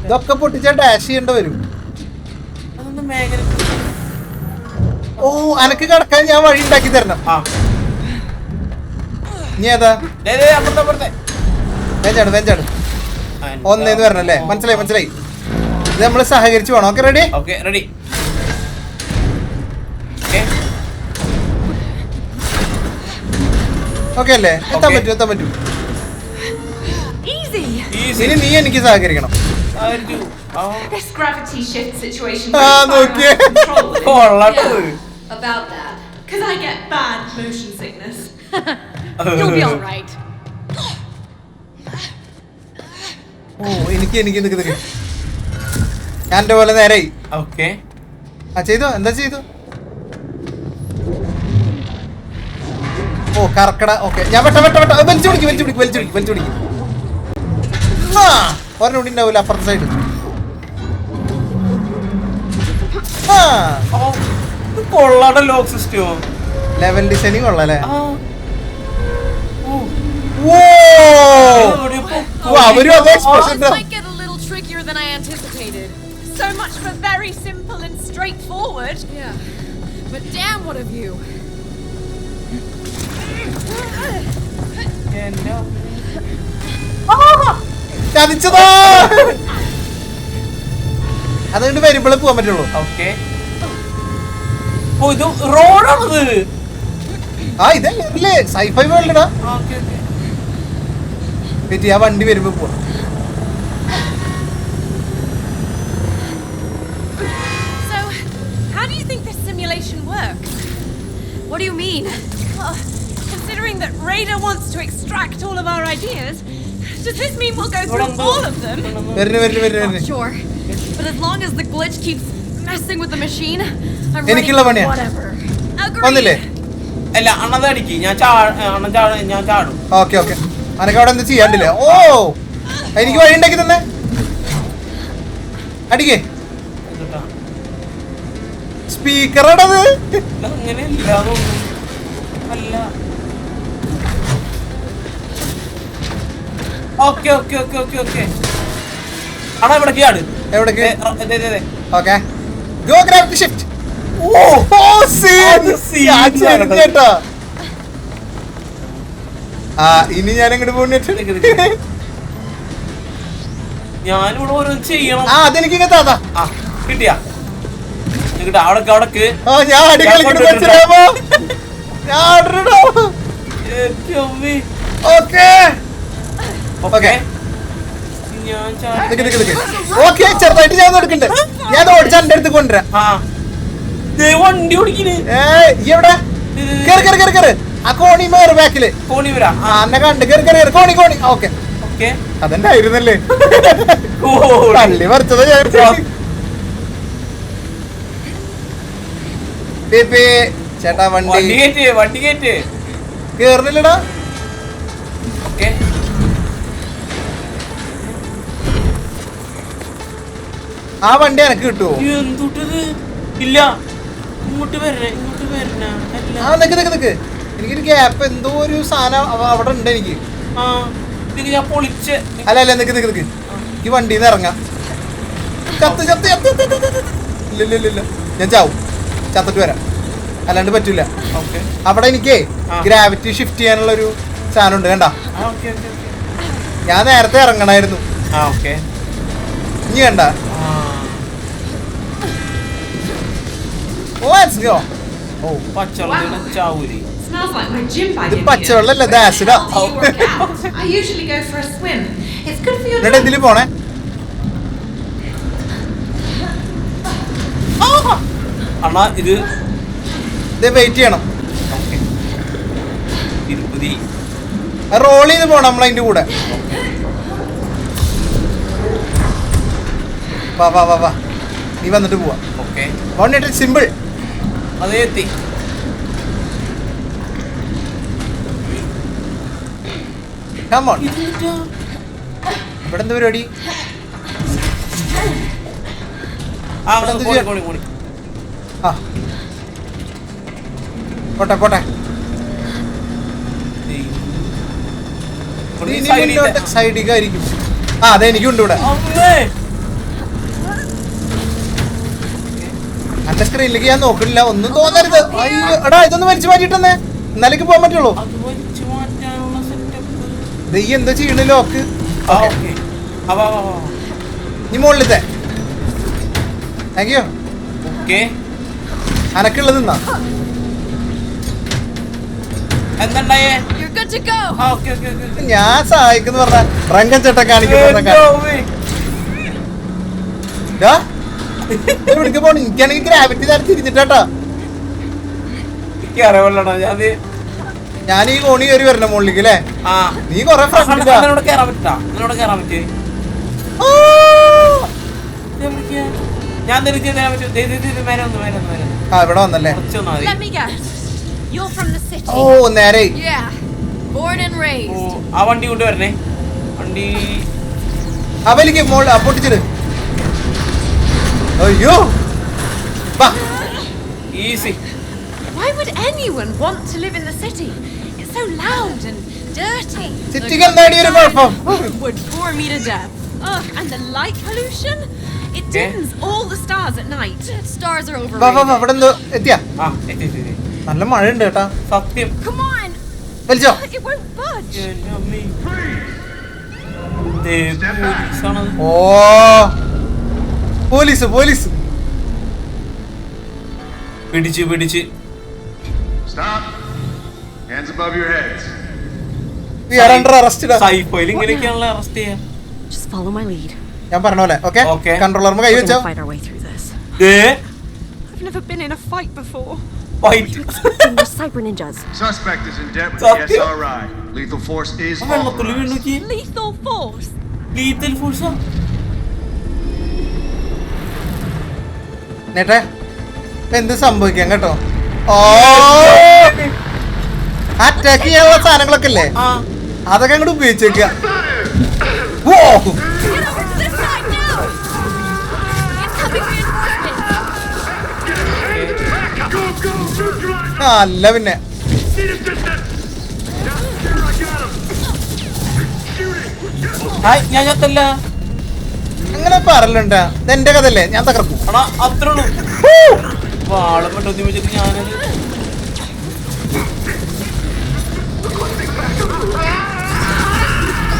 ഇതൊക്കെ പൊട്ടിച്ചാ ഡാഷ് ചെയ്യേണ്ട വരും. ഓ അനക്ക് കിടക്കാൻ ഞാൻ വഴി ഉണ്ടാക്കി തരണം. നീ ഏതാ വെഞ്ചാട് വെഞ്ചാട് ഒന്നേന്ന് വരണം അല്ലേ? മനസ്സിലായി മനസ്സിലായി. ഇത് നമ്മള് സഹകരിച്ചു വേണം. Okay ready? റെഡി. ഓക്കെ അല്ലേ? എത്താൻ പറ്റും എത്താൻ പറ്റും. ഇനി നീ എനിക്ക് സഹകരിക്കണം. This gravity shift situation. നോക്കിയേ About that. Because I get bad motion sickness. You'll be all right. ഓ എനിക്ക് എനിക്ക് നിക്ക് ഞാൻ എന്റെ പോലെ നേരായി. ഓക്കെ ആ ചെയ്തോ എന്താ ചെയ്തു? ഓ കറക്കട. ഓക്കെ ഞാൻ വെട്ട വെട്ട വെട്ട വലിച്ചു പിടിക്കും വലിച്ചു പിടിക്കും വലിച്ചു പിടിക്കും വലിച്ചു പിടിക്കും. ഒരെണ്ണം കൂടി ഉണ്ടാവില്ല അപ്പുറത്തെ സൈഡ്. കൊള്ളാടെ ലോക്ക് സിസ്റ്റമോ ലെവൽ ഡിസൈനിങ് കൊള്ളാല്ലേ? അവരും അതേ expression. Might get a little trickier than I anticipated. So much for very simple and straightforward. Yeah. But damn, what of you? ചതിച്ചതാ. അതുകൊണ്ട് വരുമ്പോഴേ പോകാൻ പറ്റുള്ളൂ. ഓക്കെ. ഓ ഇത് റോഡാണത്. ആ ഇതല്ലേ സൈഫൈ വേൾഡാ. ആ വണ്ടി വരുമ്പോ പോവാ. So, how do you think this simulation works? What do you mean? Well, considering that Raider wants to extract all of our ideas, does this mean we'll go through all of them? വരുന്നു. Sure. But as long as the glitch keeps messing with the machine, I'm ready എനിക്കുള്ള for പണിയാ. whatever. വന്നില്ലേ? അല്ല അണ്ണതടിക്ക് ഞാൻ ചാടും. Okay okay അനക്ക് അവിടെ എന്താ ചെയ്യാണ്ടില്ല. ഓ എനിക്ക് വഴി ഉണ്ടാക്കി തന്നെ. അടിക്കേ സ്പീക്കറാണത്. അങ്ങനെ ഇല്ലാതൊന്നും അല്ല. Okay okay okay okay okay അണ്ണാ ഇവിടേക്ക് ചാട്. എവിടേക്ക്? Okay go gravity shift. ഇനി ഞാൻ എങ്ങോട്ട് പോകുന്നു? ഞാനിവിടെ ഓരോ ചെയ്യണം. അതെനിക്ക് ഇങ്ങനത്തെ കിട്ടിയാ അവിടക്ക് അവിടക്ക് ഞാൻ അടി കളിക്കണോ? ഓക്കെ ഓക്കെ ഓക്കെ ചെറുതായിട്ട് ഞാൻ എടുക്കണ്ടേ? ഞാൻ ഓടിച്ച എന്റെ അടുത്ത് കൊണ്ടുവരാം. വണ്ടി ഓടിക്കണേ. എവിടെ? കേറി കേറി കേറി കേറി. ആ കോണി മേറ് ബാക്കില്. കോണി വരാ. എന്നെ കണ്ട് കേറി കേറി കേറി. കോണി കോണി. ഓക്കെ അതെന്നെ ആയിരുന്നല്ലേ? പള്ളി പറിച്ചത് ചേട്ടാ. വണ്ടി കേറുന്നില്ലടാ. ആ വണ്ടി എനക്ക് കിട്ടുമോ? ഇല്ല ഇങ്ങോട്ട് വരണേ ഇങ്ങോട്ട് വരണ. ആ നിക്ക് നിക്ക് നിക്ക്. എനിക്കൊരു ഗ്യാപ്പ് എന്തോ ഒരു സാധനം അവിടെ ഉണ്ട് എനിക്ക്. ഞാൻ പൊളിച്ച്. അല്ല അല്ല നിക്ക് നിക്ക് നിക്ക്. ഈ വണ്ടിന്ന് ഇറങ്ങാം. ചത്ത് ചത്ത് ചത്ത്. ഇല്ല ഞാൻ ചാവും. ചത്തിട്ട് വരാം. അല്ലാണ്ട് പറ്റൂല. അവിടെ എനിക്ക് ഗ്രാവിറ്റി ഷിഫ്റ്റ് ചെയ്യാനുള്ള ഒരു സാധനം ഉണ്ട് കണ്ടാ. ഞാൻ നേരത്തെ ഇറങ്ങണായിരുന്നു. ഇനി കണ്ട. Smells like my gym bag. ഇത് പച്ചവെള്ളല്ല, ഇത് ആസിഡാ. I usually go for a swim. It's good for your എന്നിട്ട് ഇതില് പോണേ. അണ്ണാ ഇത് വെയിറ്റ് ചെയ്യണം. തിരുപ്പതി റോൾ ചെയ്ത് പോണം നമ്മളതിന്റെ കൂടെ. വാ വാ വാ വാ, നീ വന്നിട്ട് പോവാ. ഓക്കെ വന്നിട്ട് സിമ്പിൾ. അതേ എത്തി. Come on. ഇവിടെ എന്താ പരിപാടി? ആ പോട്ടെ പോട്ടെ. സൈഡിക്കായിരിക്കും. ആ അതെ, എനിക്കുണ്ട് ഇവിടെ. എന്റെ സ്ക്രീനിലേക്ക് ഞാൻ നോക്കില്ല, ഒന്നും തോന്നരുത്. അയ്യോ എടാ, ഇതൊന്ന് വലിച്ചു മാറ്റിട്ടെന്നേ, എന്നാലേക്ക് പോകാൻ പറ്റുള്ളൂ. ഈ എന്താ ചെയ്യണ ലോക്ക്? നീ മുകളിലത്തെ താങ്ക് യു. അനക്കുള്ളത് നിന്നാ ഞാൻ സഹായിക്കുന്ന പറഞ്ഞ റംഗൻ ചേട്ടൻ കാണിക്കുന്ന ഇവിടേക്ക് പോണ. എനിക്കാണെങ്കിൽ ഗ്രാവിറ്റി തരം തിരിഞ്ഞിട്ടാ. ഞാൻ ഈ കോണി കയറി വരണ മുകളിലേക്ക് അല്ലേ? നീ കൊറേ ഇവിടെ വന്നല്ലേ? ഓ നേരെ ആ വണ്ടി കൊണ്ട് വരണേ. വണ്ടി അവലിക്ക് മോൾ പൊട്ടിച്ചിട്. അയ്യോ easy. Why would anyone want to live in the city? It's so loud and dirty. സിറ്റിക്ക് എന്താടി ഒരു കുഴപ്പം? It would bore me to death. Ugh, and the light pollution? It dims all the stars at night. Stars are വാ വാ വാ, overrated. ഇവിടെ എന്തോ എത്തിയാ? എത്തി. നല്ല മഴ ഉണ്ട് കേട്ടാ. സത്യം. Come on. വലിച്ചോ. It won't budge. Oh police police. പിടിച്ച് Stop. Hands above your heads. We are under arrest. സൈഫോയിൽ ഇങ്ങനെയൊക്കെയാണല്ലോ അറസ്റ്റ് ചെയ്യാ. Just follow my lead. ഞാൻ പറഞ്ഞ പോലെ. Okay Okay. കൺട്രോളർമ കൈ We're വെച്ചോ. gonna fight our way through this. I've never been in a fight before. We're cyber ninjas. Suspect is in debt with Stop. the SRI. Lethal force is വെള്ളത്തുള്ളി authorized. വീണുക്കി. Lethal force. Lethal ഫോഴ്സാ. നേട്ടെ എന്ത് സംഭവിക്കാം കേട്ടോ. ഓ attack ചെയ്യാനുള്ള സാധനങ്ങളൊക്കെ ഇല്ലേ, അതൊക്കെ അങ്ങോട്ട് ഉപയോഗിച്ചേക്ക. ഓ This side now. Incoming reinforcements. അല്ല പിന്നെ ഞാൻ ചത്തല്ല. അങ്ങനെ പറയലുണ്ടാ. എന്റെ കഥല്ലേ, ഞാൻ തകർക്കും. ആണോ അത്രേ ഉള്ളൂ. വാളം പെട്ടെന്ന് വെച്ചിട്ട് ഞാനത്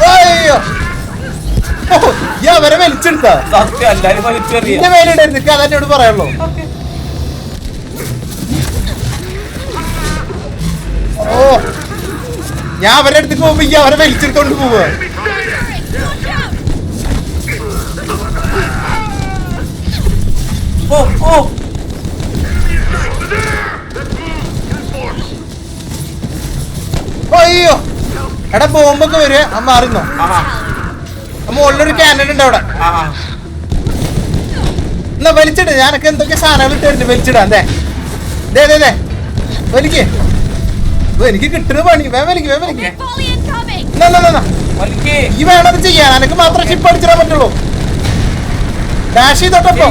അയ്യോ അവരെ വലിച്ചെടുത്താ. സത്യം എല്ലാരും വലിച്ചെറിയ. എന്റെ മേലിടായിരുന്നു, എനിക്ക് അതെന്നോട് പറയാനുള്ളൂ. ഓ ഞാൻ അവരുടെ അടുത്തേക്ക് പോകുമ്പോ ഈ അവരെ വലിച്ചെടുത്തോണ്ട് പോവുക. ഓ അയ്യോ എടാ, ബോംബൊക്കെ വരുവേ. അമ്മ മാറുന്നോ? മുകളിലൊരു ക്യാനൺ ഉണ്ട് അവിടെ. എന്നാ വലിച്ചിട്ട്, ഞാനൊക്കെ എന്തൊക്കെ സാധനങ്ങൾ ഇട്ടായിരുന്നു വലിച്ചിടാൻ. ദേ വലിക്ക്. എനിക്ക് കിട്ടുന്ന പണി. വലിക്ക്. Fully incoming. ഈ വേണത് ചെയ്യാൻ എനിക്ക് മാത്രം ഷിപ്പ് അടിച്ചിടാൻ പറ്റുള്ളൂ. ഡാഷ് ചെയ്തോട്ടപ്പോ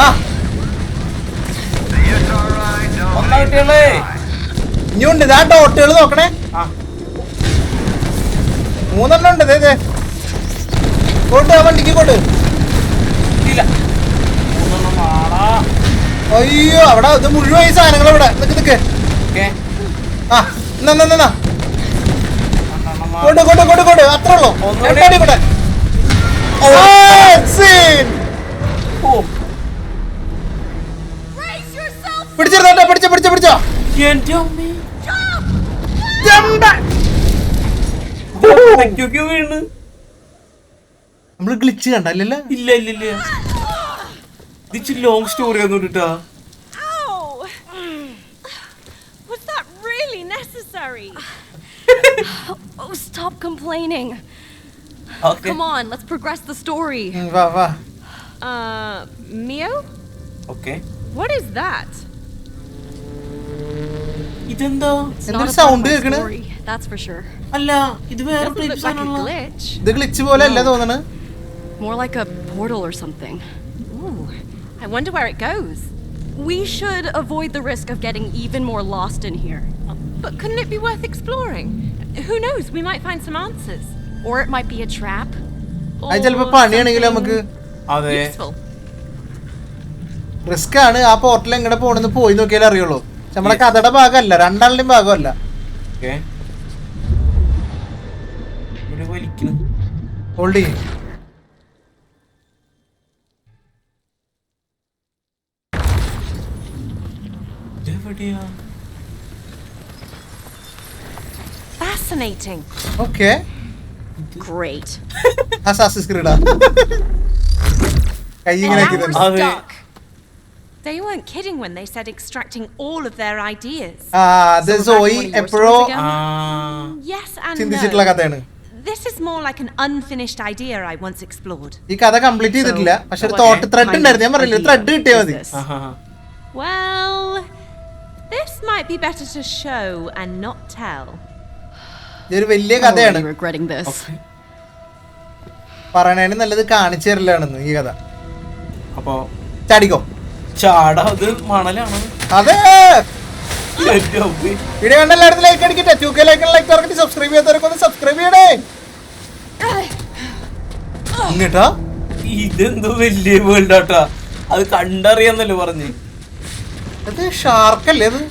ആ ഇനിയുണ്ട്. ഇതാ ഡോട്ടുകൾ നോക്കണേ. 3 ഉണ്ട്. കൊണ്ട് ആ വണ്ടിക്ക് കൊണ്ട്. അയ്യോ അവിടെ ഇത് മുഴുവൻ ഈ സാധനങ്ങൾ ഇവിടെ നിക്ക്. ആ എന്നാ കൊണ്ട് അത്രേ ഉള്ളൂ. രണ്ടാടി കൂടെ പിടിച്ചിരുന്നോ? പിടിച്ചോ. വീണ് നമ്മള് ഗ്ലിച്ച് കണ്ടല്ലോ. ഇല്ല ഇത് ലോങ് സ്റ്റോറി ഒന്നും ഇട്ടാ. Ow! Was that really necessary? necessary. Oh, stop complaining. Okay. Come on, let's progress the story. വാ വാ. Mio? Okay. What is that? ഇതെന്താ? It's എന്തൊരു not a part sound of my കേൾക്കണ്? story, that's for sure. അല്ല ഇത് വേറെ Doesn't look like a glitch. ഇത് glitch പോലെ അല്ല തോന്നണ്. More like a portal or something. Ooh, I wonder where it goes. We should avoid the risk of getting even more lost in here. But couldn't it be worth exploring? Who knows? We might find some answers. Or it might be a trap. അത് ചിലപ്പോ പണിയാണെങ്കിലും നമുക്ക് അതെ. Useful. Risk ആണ്. ആ portal എങ്ങനെ പോണെന്ന് പോയി നോക്കിയാലേ അറിയുള്ളൂ. നമ്മളെ കഥയുടെ ഭാഗമല്ല, രണ്ടാളുടെയും ഭാഗമല്ല. Okay. ഇവിടെ വലിക്കുന്നു. ഹോൾഡ് ചെയ്യും. ഇതെവിടെയാ? Fascinating. ഓക്കെ. Great. അസാസിൻസ് ക്രീഡാ. കൈ ഇങ്ങനെ ആക്കി തന്നു. അതെ. Stuck. They weren't kidding when they said extracting all of their ideas. ആ അത് സോയി എപ്പോഴോ ആ Yes and ചിന്തിച്ചിട്ടുള്ള no. കഥയാണ്. This is more like an unfinished idea I once explored. ഈ കഥ കംപ്ലീറ്റ് ചെയ്തിട്ടില്ല. പക്ഷെ ഒരു തോട്ട് ത്രെഡ് ഉണ്ടായിരുന്നു. ഞാൻ പറഞ്ഞില്ല, ത്രെഡ് കിട്ടിയാൽ മതി. ആഹാ. Well, this might be better to show and not tell. ഇതൊരു വലിയ കഥയാണ്. Already regretting this. പറയണേന് നല്ലത് കാണിച്ചു തരലാണെന്ന് ഈ കഥ. അപ്പൊ ചാടിക്കോ. ചാടാ അത് മണലാണ്. അതെ. എന്റെ അമ്മേ. വീഡിയോ കണ്ട എല്ലാവരും ലൈക്ക് അടിക്കട്ടെ. 2K ലൈക്ക് തുറക്കട്ടെ. സബ്സ്ക്രൈബ് ചെയ്യാത്തവരൊക്കെ ഒന്ന് സബ്സ്ക്രൈബ് ചെയ്യണേ. ഇങ്ങട്ടാ ഇതെന്തോ വലിയ വേൾഡ് ആട്ടാ. അത് കണ്ടറിയാന്നല്ലോ പറഞ്ഞു. അത് ഷാർക്കല്ലേ അത്?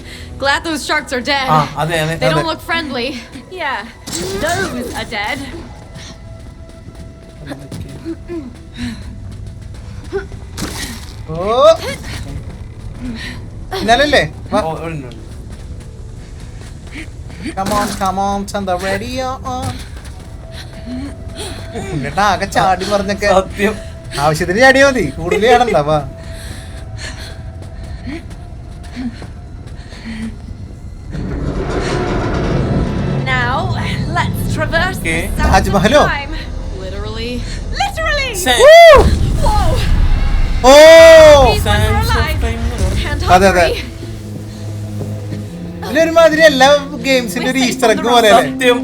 Glad those sharks are dead. അതെ അതെ. They don't look friendly. Yeah, those are dead. ഓ ഇന്നലല്ലേ? ഓ, ഉണ്ട്, ഉണ്ട്. Come on, turn the radio on. എന്നിട്ട് ആകെ ചാടി പറഞ്ഞൊക്കെ സത്യം. ആവശ്യത്തിന് ചാടിയാ മതി, കൂടുതൽ ചാടണ്ട. വാ. Now, let's traverse Okay. the sands Taj of Mahal. time. Literally. Literally! Whoa! Oh These ones are alive. And അതെ അതെ. hungry. ഇതിലൊരുമാതിരി എല്ലാ ഗെയിംസിന്റെ ഒരു ഈസ്റ്റർ എഗ് പോലെ സത്യം.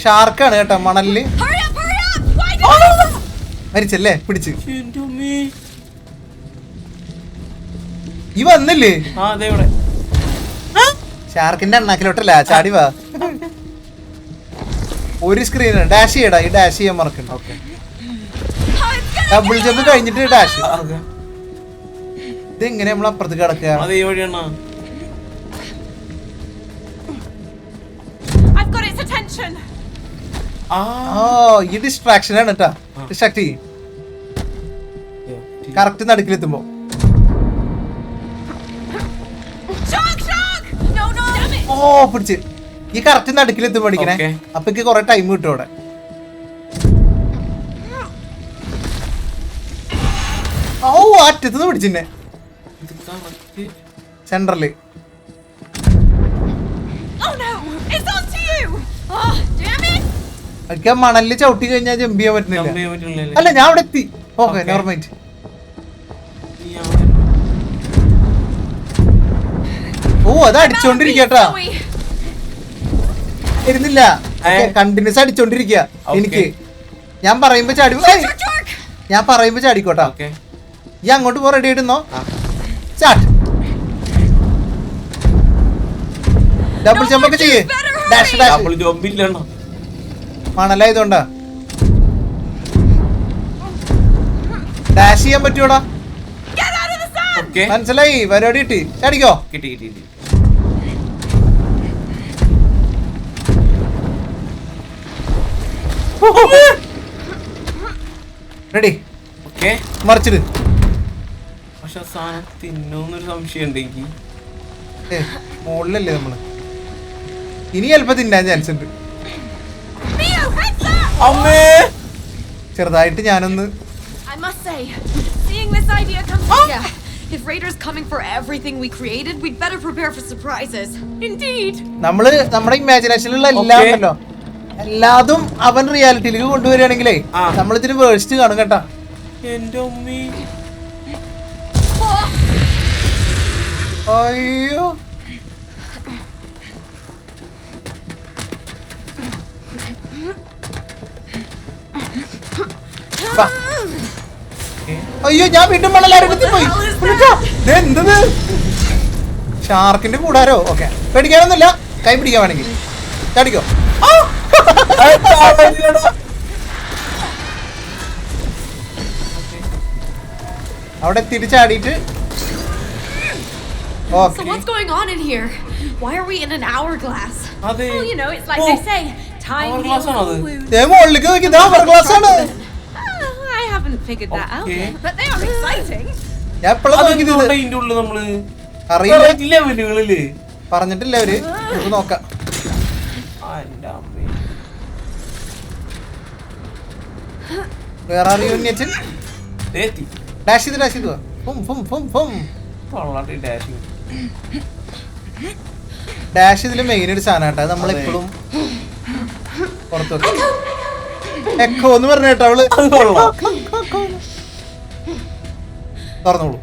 ഷാർക്കാണ് കേട്ടോ മണലില്. Hurry up! Why do മരിച്ചല്ലേ? പിടിച്ച് എന്റെ അമ്മേ. ഈ വന്നില്ലേ? ആ അതെ ഇവിടെ. ഷാർക്കിന്റെ അണ്ണാക്കിലോട്ടല്ല, ചാടി വാ. ഒരു സ്ക്രീനാണ്. ഡാഷ് ചെയ്യടാ. ഈ ഡാഷ് ചെയ്യാൻ മറക്കണ്ട. ഓക്കെ. ഡബിൾ ജമ്പ് കഴിഞ്ഞിട്ട് ഡാഷ്. ഇതെങ്ങനെ നമ്മൾ അപ്പുറത്ത് കിടക്കുക? അതേ വഴിയാണ്. I've got its attention. ആ ഓ ഈ ഡിസ്ട്രാക്ഷൻ ആണ് കേട്ടാ. ഡിസ്ട്രാക്ട് ചെയ്യും കറക്റ്റ് നടുക്കിലെത്തുമ്പോ. Shark! No! Damn it! ഓ പിടിച്ച് ഈ കറക്റ്റ് നടുക്കിലെത്തുമ്പോ പഠിക്കണേ. Okay. അപ്പൊ കൊറേ ടൈം കിട്ടും അവിടെ. ഓ അറ്റത്തുനിന്ന് പിടിച്ചിന്നെ സെന്ററില്. Oh no! It's onto you! Oh, damn it! ഒക്കെ മണലില് ചവിട്ടി കഴിഞ്ഞാൽ ജമ്പ് ചെയ്യാൻ പറ്റുന്നില്ല. ജമ്പ് ചെയ്യാൻ പറ്റുന്നില്ലല്ലേ? അല്ല ഞാൻ അവിടെ എത്തി. Okay Okay. നോർമൈറ്റ്. ഓ അത് അടിച്ചോണ്ടിരിക്കട്ടാ. Zoe. ഇരുന്നില്ല. കണ്ടിന്യൂസ് അടിച്ചോണ്ടിരിക്കുക. Okay. എനിക്ക് ഞാൻ പറയുമ്പോ ചാടി. ഞാൻ പറയുമ്പോ ചാടിക്കോട്ടാ. ഓക്കെ. ഈ അങ്ങോട്ട് പോ. റെഡി ആയിടുന്നോ? സ്റ്റാർട്ട്. ഡബിൾ ജമ്പ് ഒക്കെ ചെയ്യേ. Dash dash. ഡബിൾ ജമ്പ് ഇല്ലണ്ണ. മണലായതുകൊണ്ടാ. ഡാഷ് ചെയ്യാൻ പറ്റൂടാ. ഓക്കെ. മനസ്സിലായി. പരിപാടി കിട്ടി. ചാടിക്കോ. കിട്ടി കിട്ടി കിട്ടി. റെഡി. ഓക്കെ. മറിച്ചിട്. പക്ഷെ സാധനം തിന്നോന്നൊരു സംശയം ഉണ്ട് എനിക്ക്. മുകളിലല്ലേ നമ്മള്. ഇനി ചിലപ്പോ തിന്നാൻ ചാൻസ് ഉണ്ട്. അമ്മേ. ചെറുതായിട്ട് ഞാനൊന്ന് I must say, seeing this idea come together, If Raiders coming for everything we created, we'd better prepare for surprises. Indeed. നമ്മള് നമ്മുടെ ഇമാജിനേഷനിലുള്ള എല്ലാം ഉണ്ടല്ലോ, എല്ലാതും അവൻ റിയാലിറ്റിയിലേക്ക് കൊണ്ടുവരികയാണെങ്കിലേ നമ്മളിതിന് വേഴ്സ്റ്റ് കാണും കേട്ടാ. എന്റെ ഉമ്മി അയ്യോ അയ്യോ ഞാൻ വീണ്ടും വെള്ളലാരത്തി പോയി. എന്തത് ഷാർക്കിന്റെ കൂടാരോ? ഓക്കെ പേടിക്കാനൊന്നുമില്ല, കൈ പിടിക്കാൻ വേണമെങ്കിൽ ചാടിക്കോ. അവിടെ തിരിച്ചാടിയിട്ട് So what's going on in here? Why are we in an hourglass? അതെ Well, you know, it's like they say, time heals all wounds. മുകളിലേക്ക് നോക്കിയത് അവർ ഗ്ലാസ് ആണ്. I haven't figured that out Okay. yet, but they are exciting. ഞാൻ എപ്പോഴും നോക്കിയത് അതിന്റെ ഉള്ളിൽ നമ്മള് അറിയില്ല, ലെവലുകളില് പറഞ്ഞിട്ടില്ല അവര്. നമുക്ക് നോക്കാം. എന്റെ അമ്മേ വേറെ അറിയോ തേത്തി ഡാഷ് ചെയ്ത് ഡാഷ് ചെയ്തു കൊള്ളാട്ടി ഡാഷിങ്. ഡാഷ് ഇതില് മെയിൻ ഒരു സാധനം കേട്ടോ, നമ്മളെപ്പോഴും പുറത്തു വെക്കും. എക്കോ എന്ന് പറഞ്ഞ കേട്ടോ അവള്. അത് കൊള്ളാം. തുറന്നോളൂ.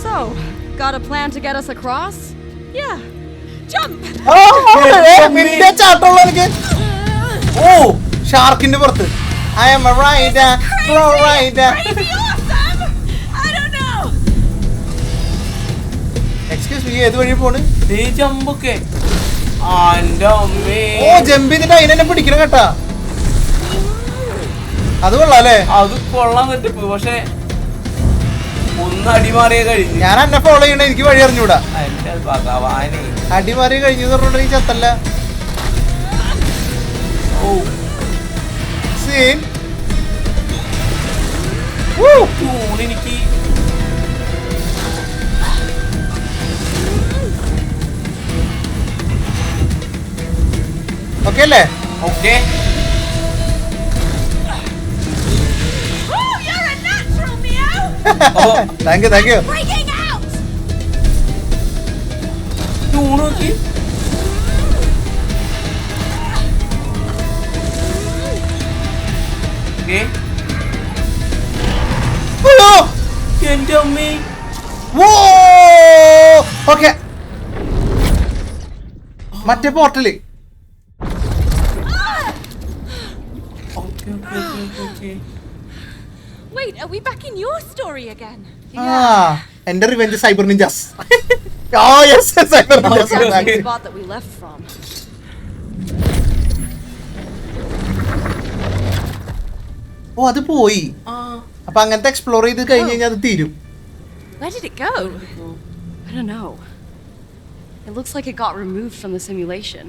So, got a plan to get us across? Yeah. Jump! പിന്നെ ചാട്ടമുള്ള എനിക്ക്. ഓ ഷാർക്കിന്റെ പുറത്ത്. I am a rider, flow rider. Crazy awesome! I don't know! Excuse me, ഏത് വഴി പോണ്? ജമ്പൊക്കെ എന്റെ അമ്മേ. ഓ ജമ്പ് ചെയ്തിട്ട് അതിനെ പിടിക്കണം കേട്ടാ. അത് കൊള്ളാം അല്ലേ? അത് കൊള്ളാൻ പറ്റും, പക്ഷെ ഒന്ന് അടിമാറിയ കഴിഞ്ഞു. ഞാൻ എന്നെ ഫോളോ ചെയ്യണ, എനിക്ക് വഴി അറിഞ്ഞൂടാ. എന്റെ ഭഗവാനെ അടിമാറി കഴിഞ്ഞു എന്ന് പറഞ്ഞിട്ടുണ്ടെങ്കിൽ ചത്തല്ല. ഓ സീൻ എനിക്ക് ഓക്കെ അല്ലേ? Okay. Oh, you're a natural, Mio! Thank you thank you. Breaking out! Tune നോക്കി. ഓക്കെ എന്റെ അമ്മേ. ഓക്കെ മറ്റേ portal. Wait, are we back in your story again? എന്റെ revenge cyber ninjas. Cyber That's the ninjas. spot that we left from. ഓ അത് പോയി. അപ്പൊ അങ്ങനത്തെ എക്സ്പ്ലോർ ചെയ്ത് കഴിഞ്ഞ് കഴിഞ്ഞാൽ അത് തീരും. Where did it go? I don't know. It looks like it got removed from the simulation.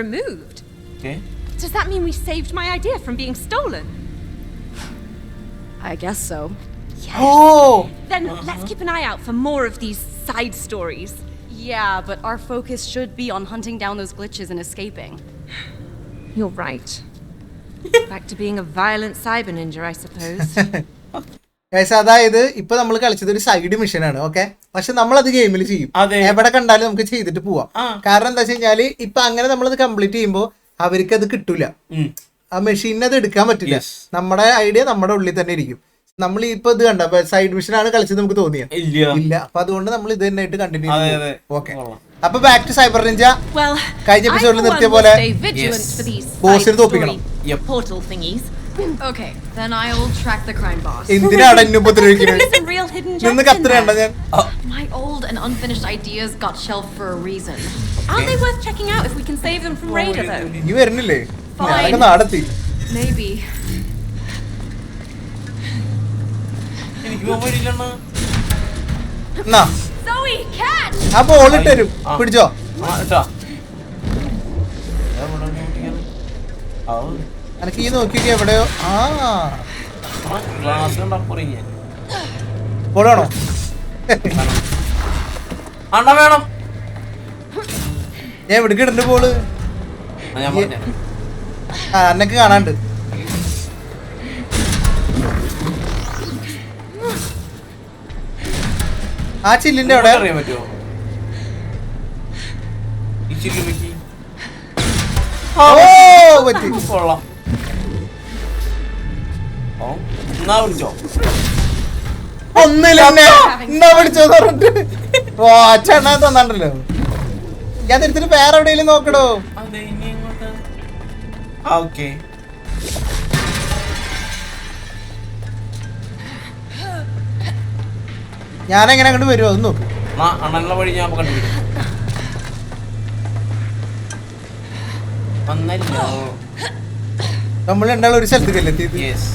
Removed? Okay. Does that mean we saved my idea from being stolen? I guess so. Oh Then let's keep an eye out for more of these side stories. Yeah, but our focus should be on hunting down those glitches and escaping. You're right. Back to being a violent cyber ninja, I suppose. Guys അതായത് ഇപ്പൊ നമ്മൾ കളിച്ചത് ഒരു side mission ആണ്. Okay, പക്ഷെ നമ്മൾ അത് ഗെയിമിൽ ചെയ്യും. അതെ. എവിടെ കണ്ടാലും നമുക്ക് ചെയ്തിട്ട് പോവാം. കാരണം എന്താ വെച്ച് കഴിഞ്ഞാല് ഇപ്പൊ അങ്ങനെ നമ്മളത് കംപ്ലീറ്റ് ചെയ്യുമ്പോ അവർക്ക് അത് കിട്ടൂല. ആ മെഷീനിന് അത് എടുക്കാൻ പറ്റില്ല. നമ്മുടെ ഐഡിയ നമ്മുടെ ഉള്ളിൽ തന്നെ ഇരിക്കും. നമ്മൾ ഇപ്പൊ ഇത് കണ്ട സൈഡ് മിഷൻ ആണ് കളിച്ചത് നമുക്ക് തോന്നിയ ഇല്ല. അപ്പൊ അതുകൊണ്ട് നമ്മൾ ഇത് തന്നെ ആയിട്ട് കണ്ടിന്യൂ ചെയ്യും. ഓക്കെ, അപ്പൊ ബാക്ക് ടു സൈബർ നിഞ്ച. കഴിഞ്ഞ എപ്പിസോഡിൽ നിർത്തിയ പോലെ ബോസിനെ തോപ്പിക്കണം. Portal thingies. Okay, then I'll track the crime boss. എന്തിനാണ് എന്നെ ഉപദ്രവിക്കുന്നത്? Some real hidden gems നിന്ന് in കത്രയണ്ട there. ഞാൻ. My old and unfinished ideas got shelved for a reason. Aren't they worth checking out if we can save them from Raider, though? നീ വരുന്നില്ലേ? ഞാനൊക്കെ നാടെത്തി. Maybe. എന്നാ Zoe, catch! ആ ball ഇട്ടരും, പിടിച്ചോ. എനിക്ക് ഈ നോക്കിയൊക്കെ എവിടെയോ. ബോളാണോ? അണ്ണ വേണം. ഞാൻ എവിടെ ഇടണ്ട ബോള്? അന്നൊക്കെ കാണാണ്ട് ആ ചില്ലിന്റെ അവിടെ അറിയാൻ പറ്റുമോ? ഈ ചില്ല് വെക്കി. ഓ പറ്റി. കൊള്ളാം. ഓ എന്നാ വിളിച്ചോ. ഒന്നില്ല എന്നാ വിളിച്ചോന്ന് പറഞ്ഞിട്ട് വാച്ചെണ്ണ തന്നാണ്ടല്ലോ. ഞാൻ തിരിച്ചിട്ട് വേറെ എവിടെയെങ്കിലും നോക്കടോ. അതെ ഇനി ഇങ്ങോട്ട്. ഓക്കെ ഞാനെങ്ങനെ അങ്ങോട്ട് വരുമോ അത് നോക്ക്. അണ്ണനുള്ള വഴി ഞാൻ കണ്ടുപിടിക്കും. വന്നല്ലോ. നമ്മൾ രണ്ടാളും ഒരു സ്ഥലത്തേക്കല്ലേ എത്തിയത്. യെസ്.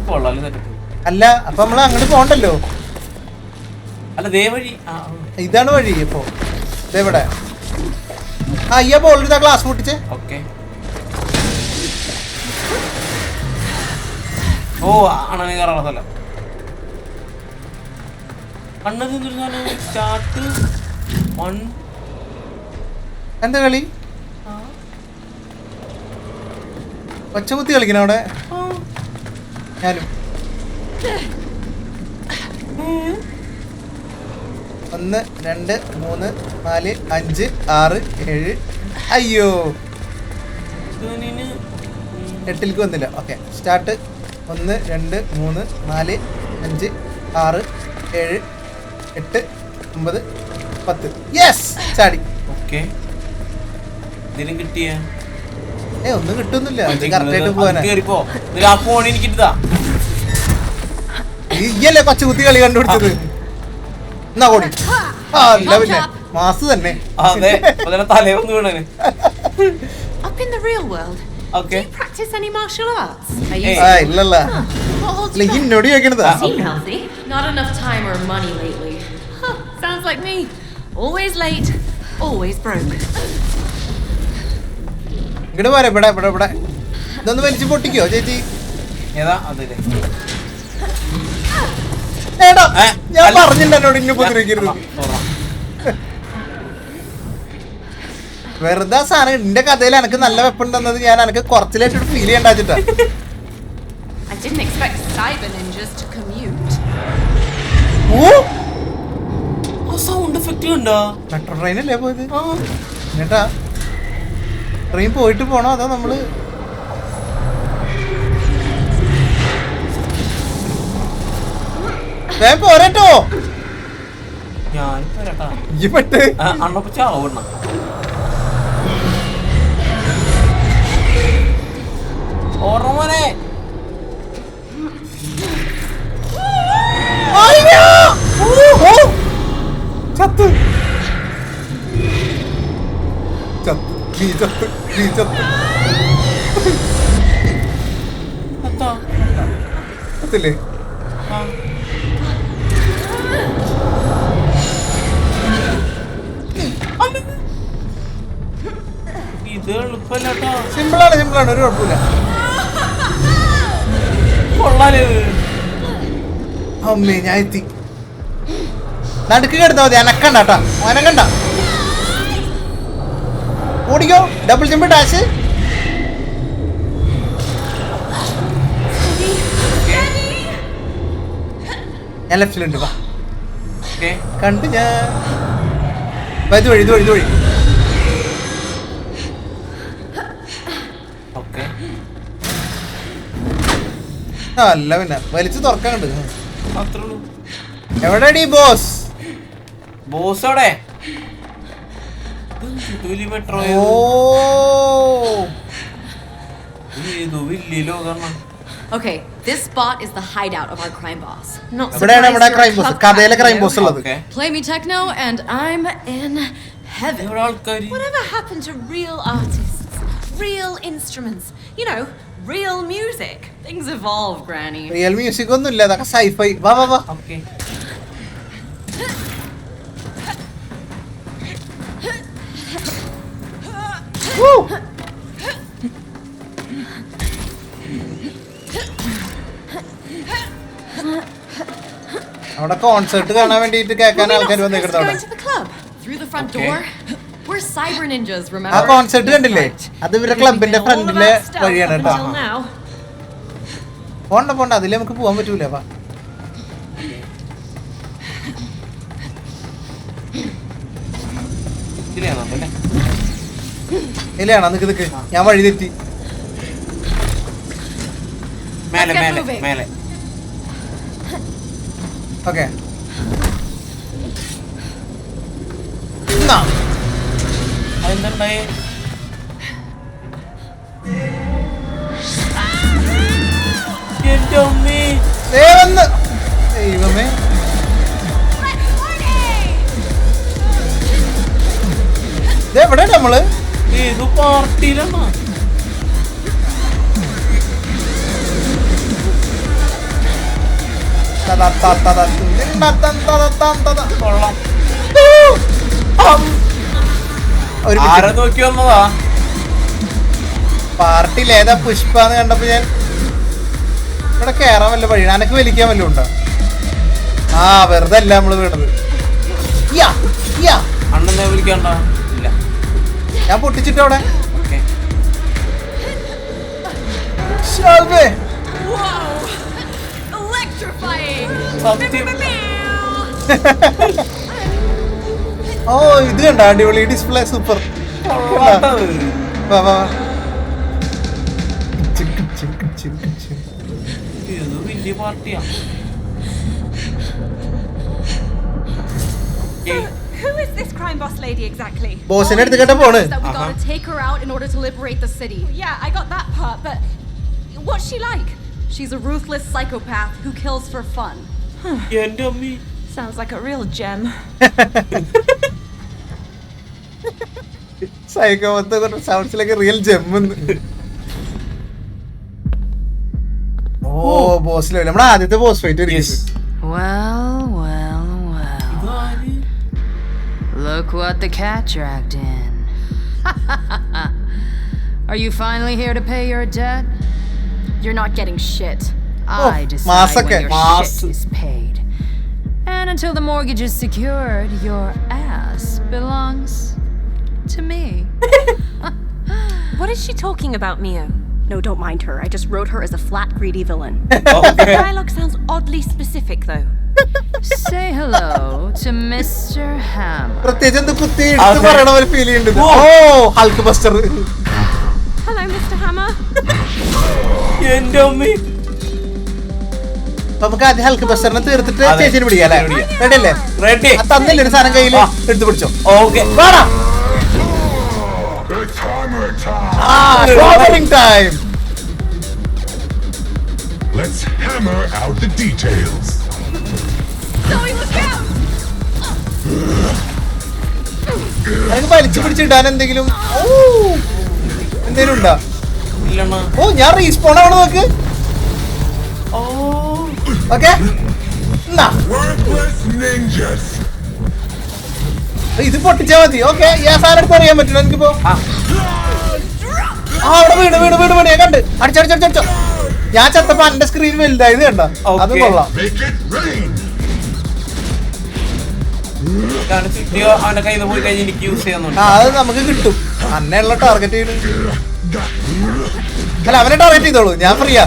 കൊള്ളാലും സെറ്റപ്പ്. അല്ല അപ്പൊ നമ്മള് അങ്ങോട്ട് പോകണ്ടല്ലോ. അല്ല ദേ വഴി. ഇതാണ് വഴി. അപ്പൊ ഇതെവിടെ? ആ ഈ അപ്പൊ ഓൾറെഡി ക്ലാസ് പൊട്ടിച്ചേ. ഓക്കെ. ഓ അണ്ണനെ കയറാനുള്ള സ്ഥലം. അണ്ണത് സ്റ്റാർട്ട് 1. എന്താ കളി? ഒച്ചകുത്തി കളിക്കണ അവിടെ. ഞാനും 1 2 3 4 5 6 7. അയ്യോ 8ലേക്ക് വന്നില്ല. Okay start 1 2 3 4 5 6 7 8 9 10. യെസ് ചാടി. ഓക്കെ ഇതിനും കിട്ടിയ ഒന്നും കിട്ടുന്നില്ല. കറക്റ്റായിട്ട് പോവാനാ. കേറിപ്പോ ആ ഫോൺ എനിക്ക് ഇട്ടാ. ഈയല്ലേ കൊച്ചുകുത്തി കളി കണ്ടുപിടിച്ചത്. എന്നാ കൂടി അല്ല പിന്നെ മാസ് തന്നെ. അതെ തലേ വന്ന് വീണന്. Up in the real world, Okay. do you practice any martial arts? Are you? ആ ഇല്ലല്ല. What holds അല്ല you back? ഇന്നോട് ചോദിക്കണതാ. Seem healthy. Not enough time or money lately. Huh, sounds like me. Always late, always broke. ഇങ്ങോട്ട് പോരെ. ഇവിടെ ഇവിടെ ഇവിടെ ഇതൊന്ന് വലിച്ചു പൊട്ടിക്കോ ചേച്ചി. ഏതാ അതില്ലേ? ഏടാ ഞാൻ അല്ല. പറഞ്ഞില്ല എന്നോട് ഇന്നെ ഉപദ്രവിക്കരുത്. വെറുതെ സാധനം എന്റെ കഥയിൽ എനക്ക് നല്ല വെപ്പൺ തന്നത് ഞാൻ എനക്ക് കുറച്ചിലായിട്ട് ഫീൽ ചെയ്യണ്ടാച്ചിട്ടാ. I didn't expect cyber ninjas to commute. ഓ ആ സൗണ്ട് എഫക്റ്റ് കണ്ടോ? മെട്രോ ട്രെയിനല്ലേ പോയത്? എന്നിട്ടാ ട്രെയിൻ പോയിട്ട് പോണോ അതോ നമ്മള് പോരട്ടോ? ഞാൻ വരട്ടാ. ഈ പെട്ട് അണ്ണപ്പ ചാവണ്ണ. ഓർമ്മനെ ചത്ത് ചത്ത് നീ ചത്ത് നീ ചത്ത് ചത്തില്ലേ? ഇത് എളുപ്പല്ലാട്ടോ. സിമ്പിളാണ് സിമ്പിളാണ് ഒരു കുഴപ്പമില്ല. കൊള്ളാലേ. അമ്മേ ഞാൻ എത്തി. നടുക്ക് കിടന്നാ മതി. അനക്കണ്ട കേട്ടാ. അനക്കണ്ട. ഓടിക്കോ. Double jump dash. ഞാൻ ലെഫ്റ്റിലുണ്ട്. വാ കണ്ട് ഞാൻ ഇത് വഴി ഇത് വഴി ഇത് വഴി. അല്ല പിന്നെ വലിച്ചു തുറക്കാൻ കണ്ട്. എവിടെയാടി ബോസ്? ബോസോടെ ഓ വലിയ ലോകമാണ്. Okay, this spot is the hideout of our crime boss. Not ഇവിടെയാണ് നമ്മുടെ surprised crime you're a boss. club കഥയിലെ cat, crime you boss know? ഉള്ളത്. Play me techno and I'm in heaven. Whatever happened to real artists? Real instruments? You know, real music. Things evolve, Granny. Real music ഒന്നും ഇല്ല. അതൊക്കെ sci fi. വാ വാ വാ. Okay അവിടെ concert കാണാൻ വേണ്ടിട്ട് കേൾക്കാൻ We're ആൾക്കാർ not വന്നേക്കുന്നത് supposed to go അവിടെ. into the club. Through the front door. We're cyber ninjas, ആ remember? കോൺസേർട്ട് കണ്ടില്ലേ? അത് ഇവരുടെ ക്ലബിന്റെ ഫ്രണ്ടിലെ വഴിയാണ് കേട്ടോ. Until now. പോണ്ട അതിലേ നമുക്ക് പോകാൻ പറ്റൂല. വാ ഇല്ലയാണോ? നിക്ക് ഞാൻ വഴി തെറ്റി. ഓക്കെ അതെന്തായി? ദൈവമേ എവിടെ നമ്മള്? ഏത് പാർട്ടിയിലാണ്? ആരെ നോക്കി വന്നതാ? പാർട്ടിയിൽ ഏതാ പുഷ്പാന്ന് കണ്ടപ്പോ ഞാൻ ഇവിടെ കേറാൻ വല്ല വഴി, അനക്ക് വലിക്കാൻ വല്ലതും ഉണ്ടോ? ആ വെറുതെ അല്ല നമ്മള് വീണത്. അണ്ണനെ വിളിക്കണ്ട. ഇല്ല, ഞാൻ പൊട്ടിച്ചിട്ട് അവിടെ ഓ ഇത് കണ്ട അടിപൊളി ഡിസ്പ്ലേ സൂപ്പർ. വലിയ പാർട്ടിയാ. Who is this crime boss lady exactly? ബോസിനെ എടുത്ത് കേട്ട പോണ്. That we gotta take her out in order to liberate the city. Yeah, I got that part, but what's she like? She's a ruthless psychopath who kills for fun. Sounds like a real gem. സൈക്കോമത്തെ sounds like real gem. ഓ boss level നമ്മുടെ ആദ്യത്തെ boss fight. Well. Look what the cat dragged in. Are you finally here to pay your debt? You're not getting shit. I decide when your shit is paid. And until the mortgage is secured, your ass belongs to me. What is she talking about, Mio? No, don't mind her. I just wrote her as a flat, greedy villain. The dialogue sounds oddly specific, though. Say hello to Mr. Hammer. പ്രത്യേകിച്ച് എന്ത് കുത്തി എടുത്ത് പറയണ ഒരു feel ചെയ്യുന്നുണ്ട്. ഓ Hulkbuster. Hello, Mr. Hammer. എന്റെ അമ്മേ, നമുക്ക് ആദ്യം ഹൾക്ക് ബസ്റ്ററിനെ തീർത്തിട്ട് ചേച്ചിനെ പിടിക്കാം. റെഡി അല്ലേ? റെഡി. തന്നില്ലേ ഒരു സാധനം കയ്യില്, എടുത്ത് പിടിച്ചോ. Okay, time. Let's hammer out the details. എനിക്ക് വലിച്ചു പിടിച്ചിടാൻ എന്തെങ്കിലും ഉണ്ടോ? ഓ ഞാൻ റീസ്പോൺ ആവണം നോക്ക്. ഓക്കെ ഇത് പൊട്ടിച്ചാ മതി. ഓക്കെ ഞാൻ സാധനം എടുത്ത് അറിയാൻ പറ്റില്ല എനിക്കിപ്പോ. അവിടെ വീട് വീട് വീട് വീട് ഞാൻ കണ്ട് അടിച്ചടിച്ചടിച്ചോ. ഞാൻ ചത്തപ്പോ എന്റെ സ്ക്രീൻ വലുതായത് കണ്ട. അത് കൊള്ളാം. അവന്റെ കയ്യിൽ പോയി കഴിഞ്ഞ് എനിക്ക് യൂസ് ചെയ്യാന്നുണ്ട്. അത് നമുക്ക് കിട്ടും. അന്നെയുള്ള ടാർഗറ്റ് ചെയ്യണ അല്ല അവനെ ടാർഗറ്റ് ചെയ്തോളൂ. ഞാൻ ഫ്രീയാ.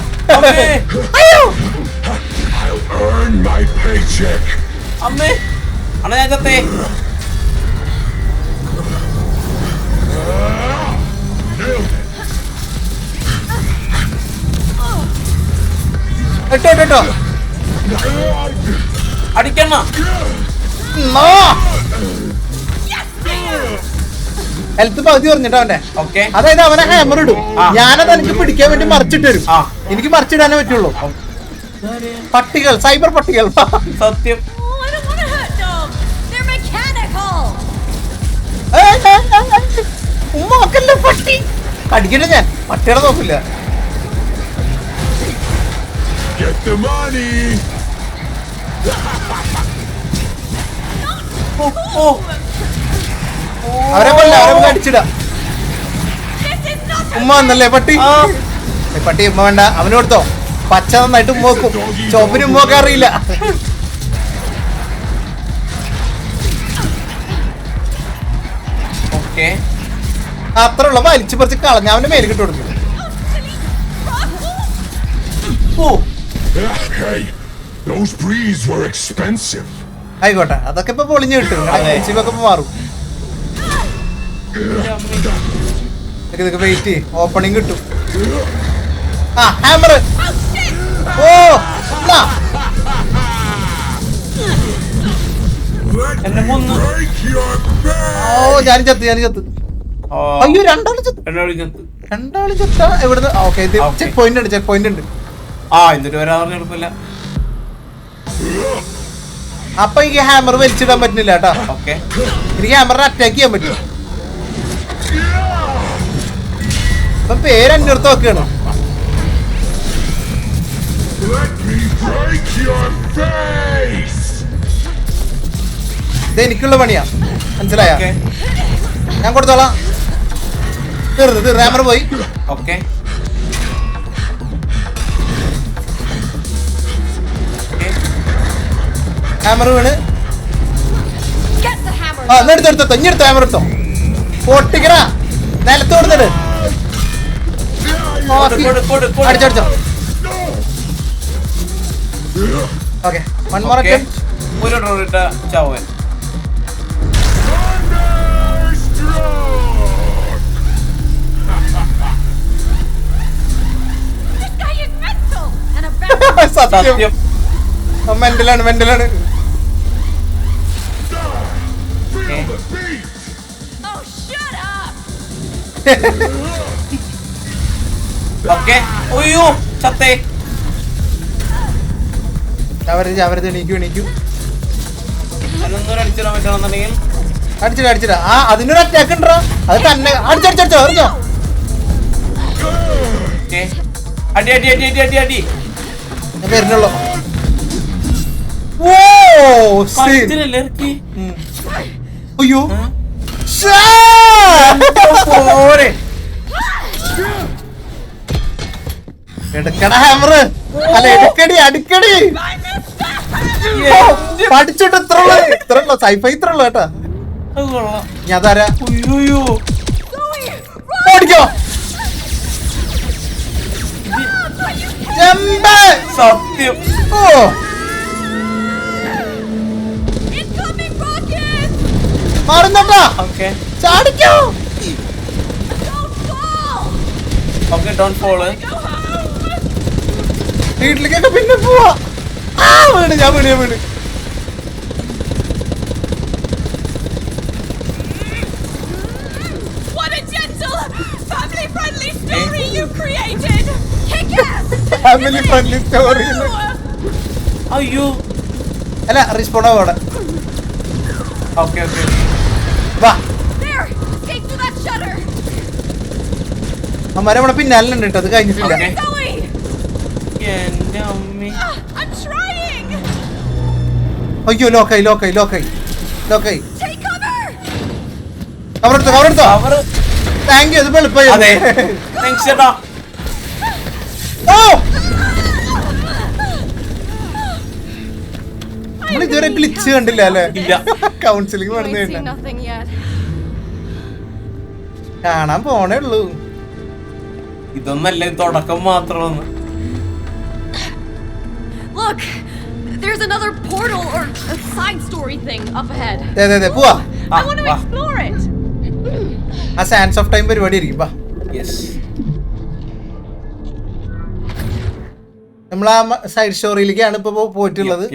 അമ്മേ അണ ഞാൻ ചത്തേ. കേട്ടോ അടിക്കണ. ഹെൽത്ത് പകുതി പറഞ്ഞിട്ടോ അവന്റെ. അതായത് അവനെ ഹാമർ ഇടും, ഞാനത് എനിക്ക് പിടിക്കാൻ വേണ്ടി മറിച്ചിട്ട് വരും. എനിക്ക് മറിച്ചിടാനേ പറ്റുള്ളൂ. പട്ടികൾ, സൈബർ പട്ടികൾ. സത്യം. ഉമ്മക്കല്ലേ പട്ടി. അടിക്കണ്ട ഞാൻ പട്ടികളെ നോക്കില്ല. അവരെ കൊല്ല, അവരെ അടിച്ചിടാ. ഉമ്മ വന്നല്ലേ പട്ടി. പട്ടി ഉമ്മ വേണ്ട, അവന് കൊടുത്തോ. പച്ച നന്നായിട്ട് ഉമ്മോക്കും, ചോപ്പിന് ഉമ്മോക്കാൻ അറിയില്ല. അത്ര ഉള്ള വലിച്ചു പറിച്ച് കളഞ്ഞ അവന്റെ മേലെ കിട്ടു കൊടുക്കും. ഓ Hey, those breeds were expensive. ആയിക്കോട്ടെ, അതൊക്കെ ഇപ്പൊ പൊളിഞ്ഞു കിട്ടും. ഇപ്പൊ മാറും. ഇതൊക്കെ വെയിറ്റ് ഓപ്പണിങ് കിട്ടും. ആ ഹാമർ. ഓ ഓ ഞാനും ചത്ത്. അയ്യോ രണ്ടാളും ചത്ത. എവിടുന്ന്? ഓക്കെ, ഇത് ചെക്ക് പോയിന്റ് ഉണ്ട്. എന്നിട്ട് വരാൻ എളുപ്പമില്ല. അപ്പൊ എനിക്ക് ഹാമർ വലിച്ചിടാൻ പറ്റുന്നില്ല കേട്ടോ. ഓക്കെ, എനിക്ക് ഹാമറിനെ അറ്റാക്ക് ചെയ്യാൻ പറ്റും. ഇപ്പൊ പേര് അന്വേർത്ത് നോക്കുകയാണ്. ഇത് എനിക്കുള്ള പണിയാ, മനസ്സിലായ? ഞാൻ കൊടുത്തോളാം. തീർന്നു. ഹാമർ പോയി. ഓക്കെ, ഹാമർ വീണ്. എടുത്തോ ഇഞ്ഞെടുത്തോ ഹാമർ എടുത്തോ. പൊട്ടിക്കടാ, നിലത്ത് കൊടുത്തിട്ട് അടിച്ചോ. Okay, one more attempt. ചാവൻ സത്യം. മെന്റലാണ്. ഓക്കെ, അയ്യോ ചത്തേ. എണീക്കൂ. അടിച്ചിടാൻ പറ്റണമെന്നുണ്ടെങ്കിൽ അടിച്ചിടാ. ആ അതിനൊരു അറ്റാക്ക് ഉണ്ടോ? അത് തന്നെ അടിച്ചോ. അറിഞ്ഞോ? അടി ഞാൻ വരുന്നുള്ളൂ. ഓ അയ്യോ എടുക്കട ഹാമർ. അല്ല അടിക്കടി. പഠിച്ചിട്ട് ഇത്രയുള്ളൂ സൈഫൈ ഇത്രയുള്ളൂ കേട്ടാ. ഞാൻ തരാ. ഓടിക്കോ. സത്യം. ഓ മാറുന്നോട്ടാ. ചാടിക്കോ. Okay, don't fall. വീട്ടിലേക്കൊക്കെ പിന്നെ പോവാ. ഞാൻ വീണ്. What a gentle, family-friendly story you created! Kick-ass! Family friendly story. അയ്യോ അല്ല റെസ്പോണ്ട് ആവോടെ. ഓക്കെ, വാ. There! Escape through that shutter! അമ്മരെ ഇവിടെ പിന്നാലുണ്ട് കേട്ടോ. അത് കഴിഞ്ഞിട്ടില്ല. Zoe! എന്റെ അമ്മ. I'm trying! അയ്യോ ലോക്കായി. Take cover! കവറെടുത്തോ. Thank you. ഇത് എളുപ്പമായി. അതെ, താങ്ക്സ് ചേട്ടാ. നമ്മൾ ഇതുവരെ ഗ്ലിച്ച് കണ്ടില്ല അല്ലേ? Counselling Nothing yet. കാണാൻ പോണേ ഉള്ളൂ. ഇതൊന്നല്ലേ തുടക്കം മാത്രമാണ്. Look, there's another portal or a side story thing up ahead. പോവാ. I want to explore it! ആ സാൻസ് ഓഫ് ടൈം പരിപാടി ആയിരിക്കും. വാ. നമ്മൾ ആ സൈഡ് സ്റ്റോറിയിലേക്കാണ് ഇപ്പൊ പോയിട്ടുള്ളത്.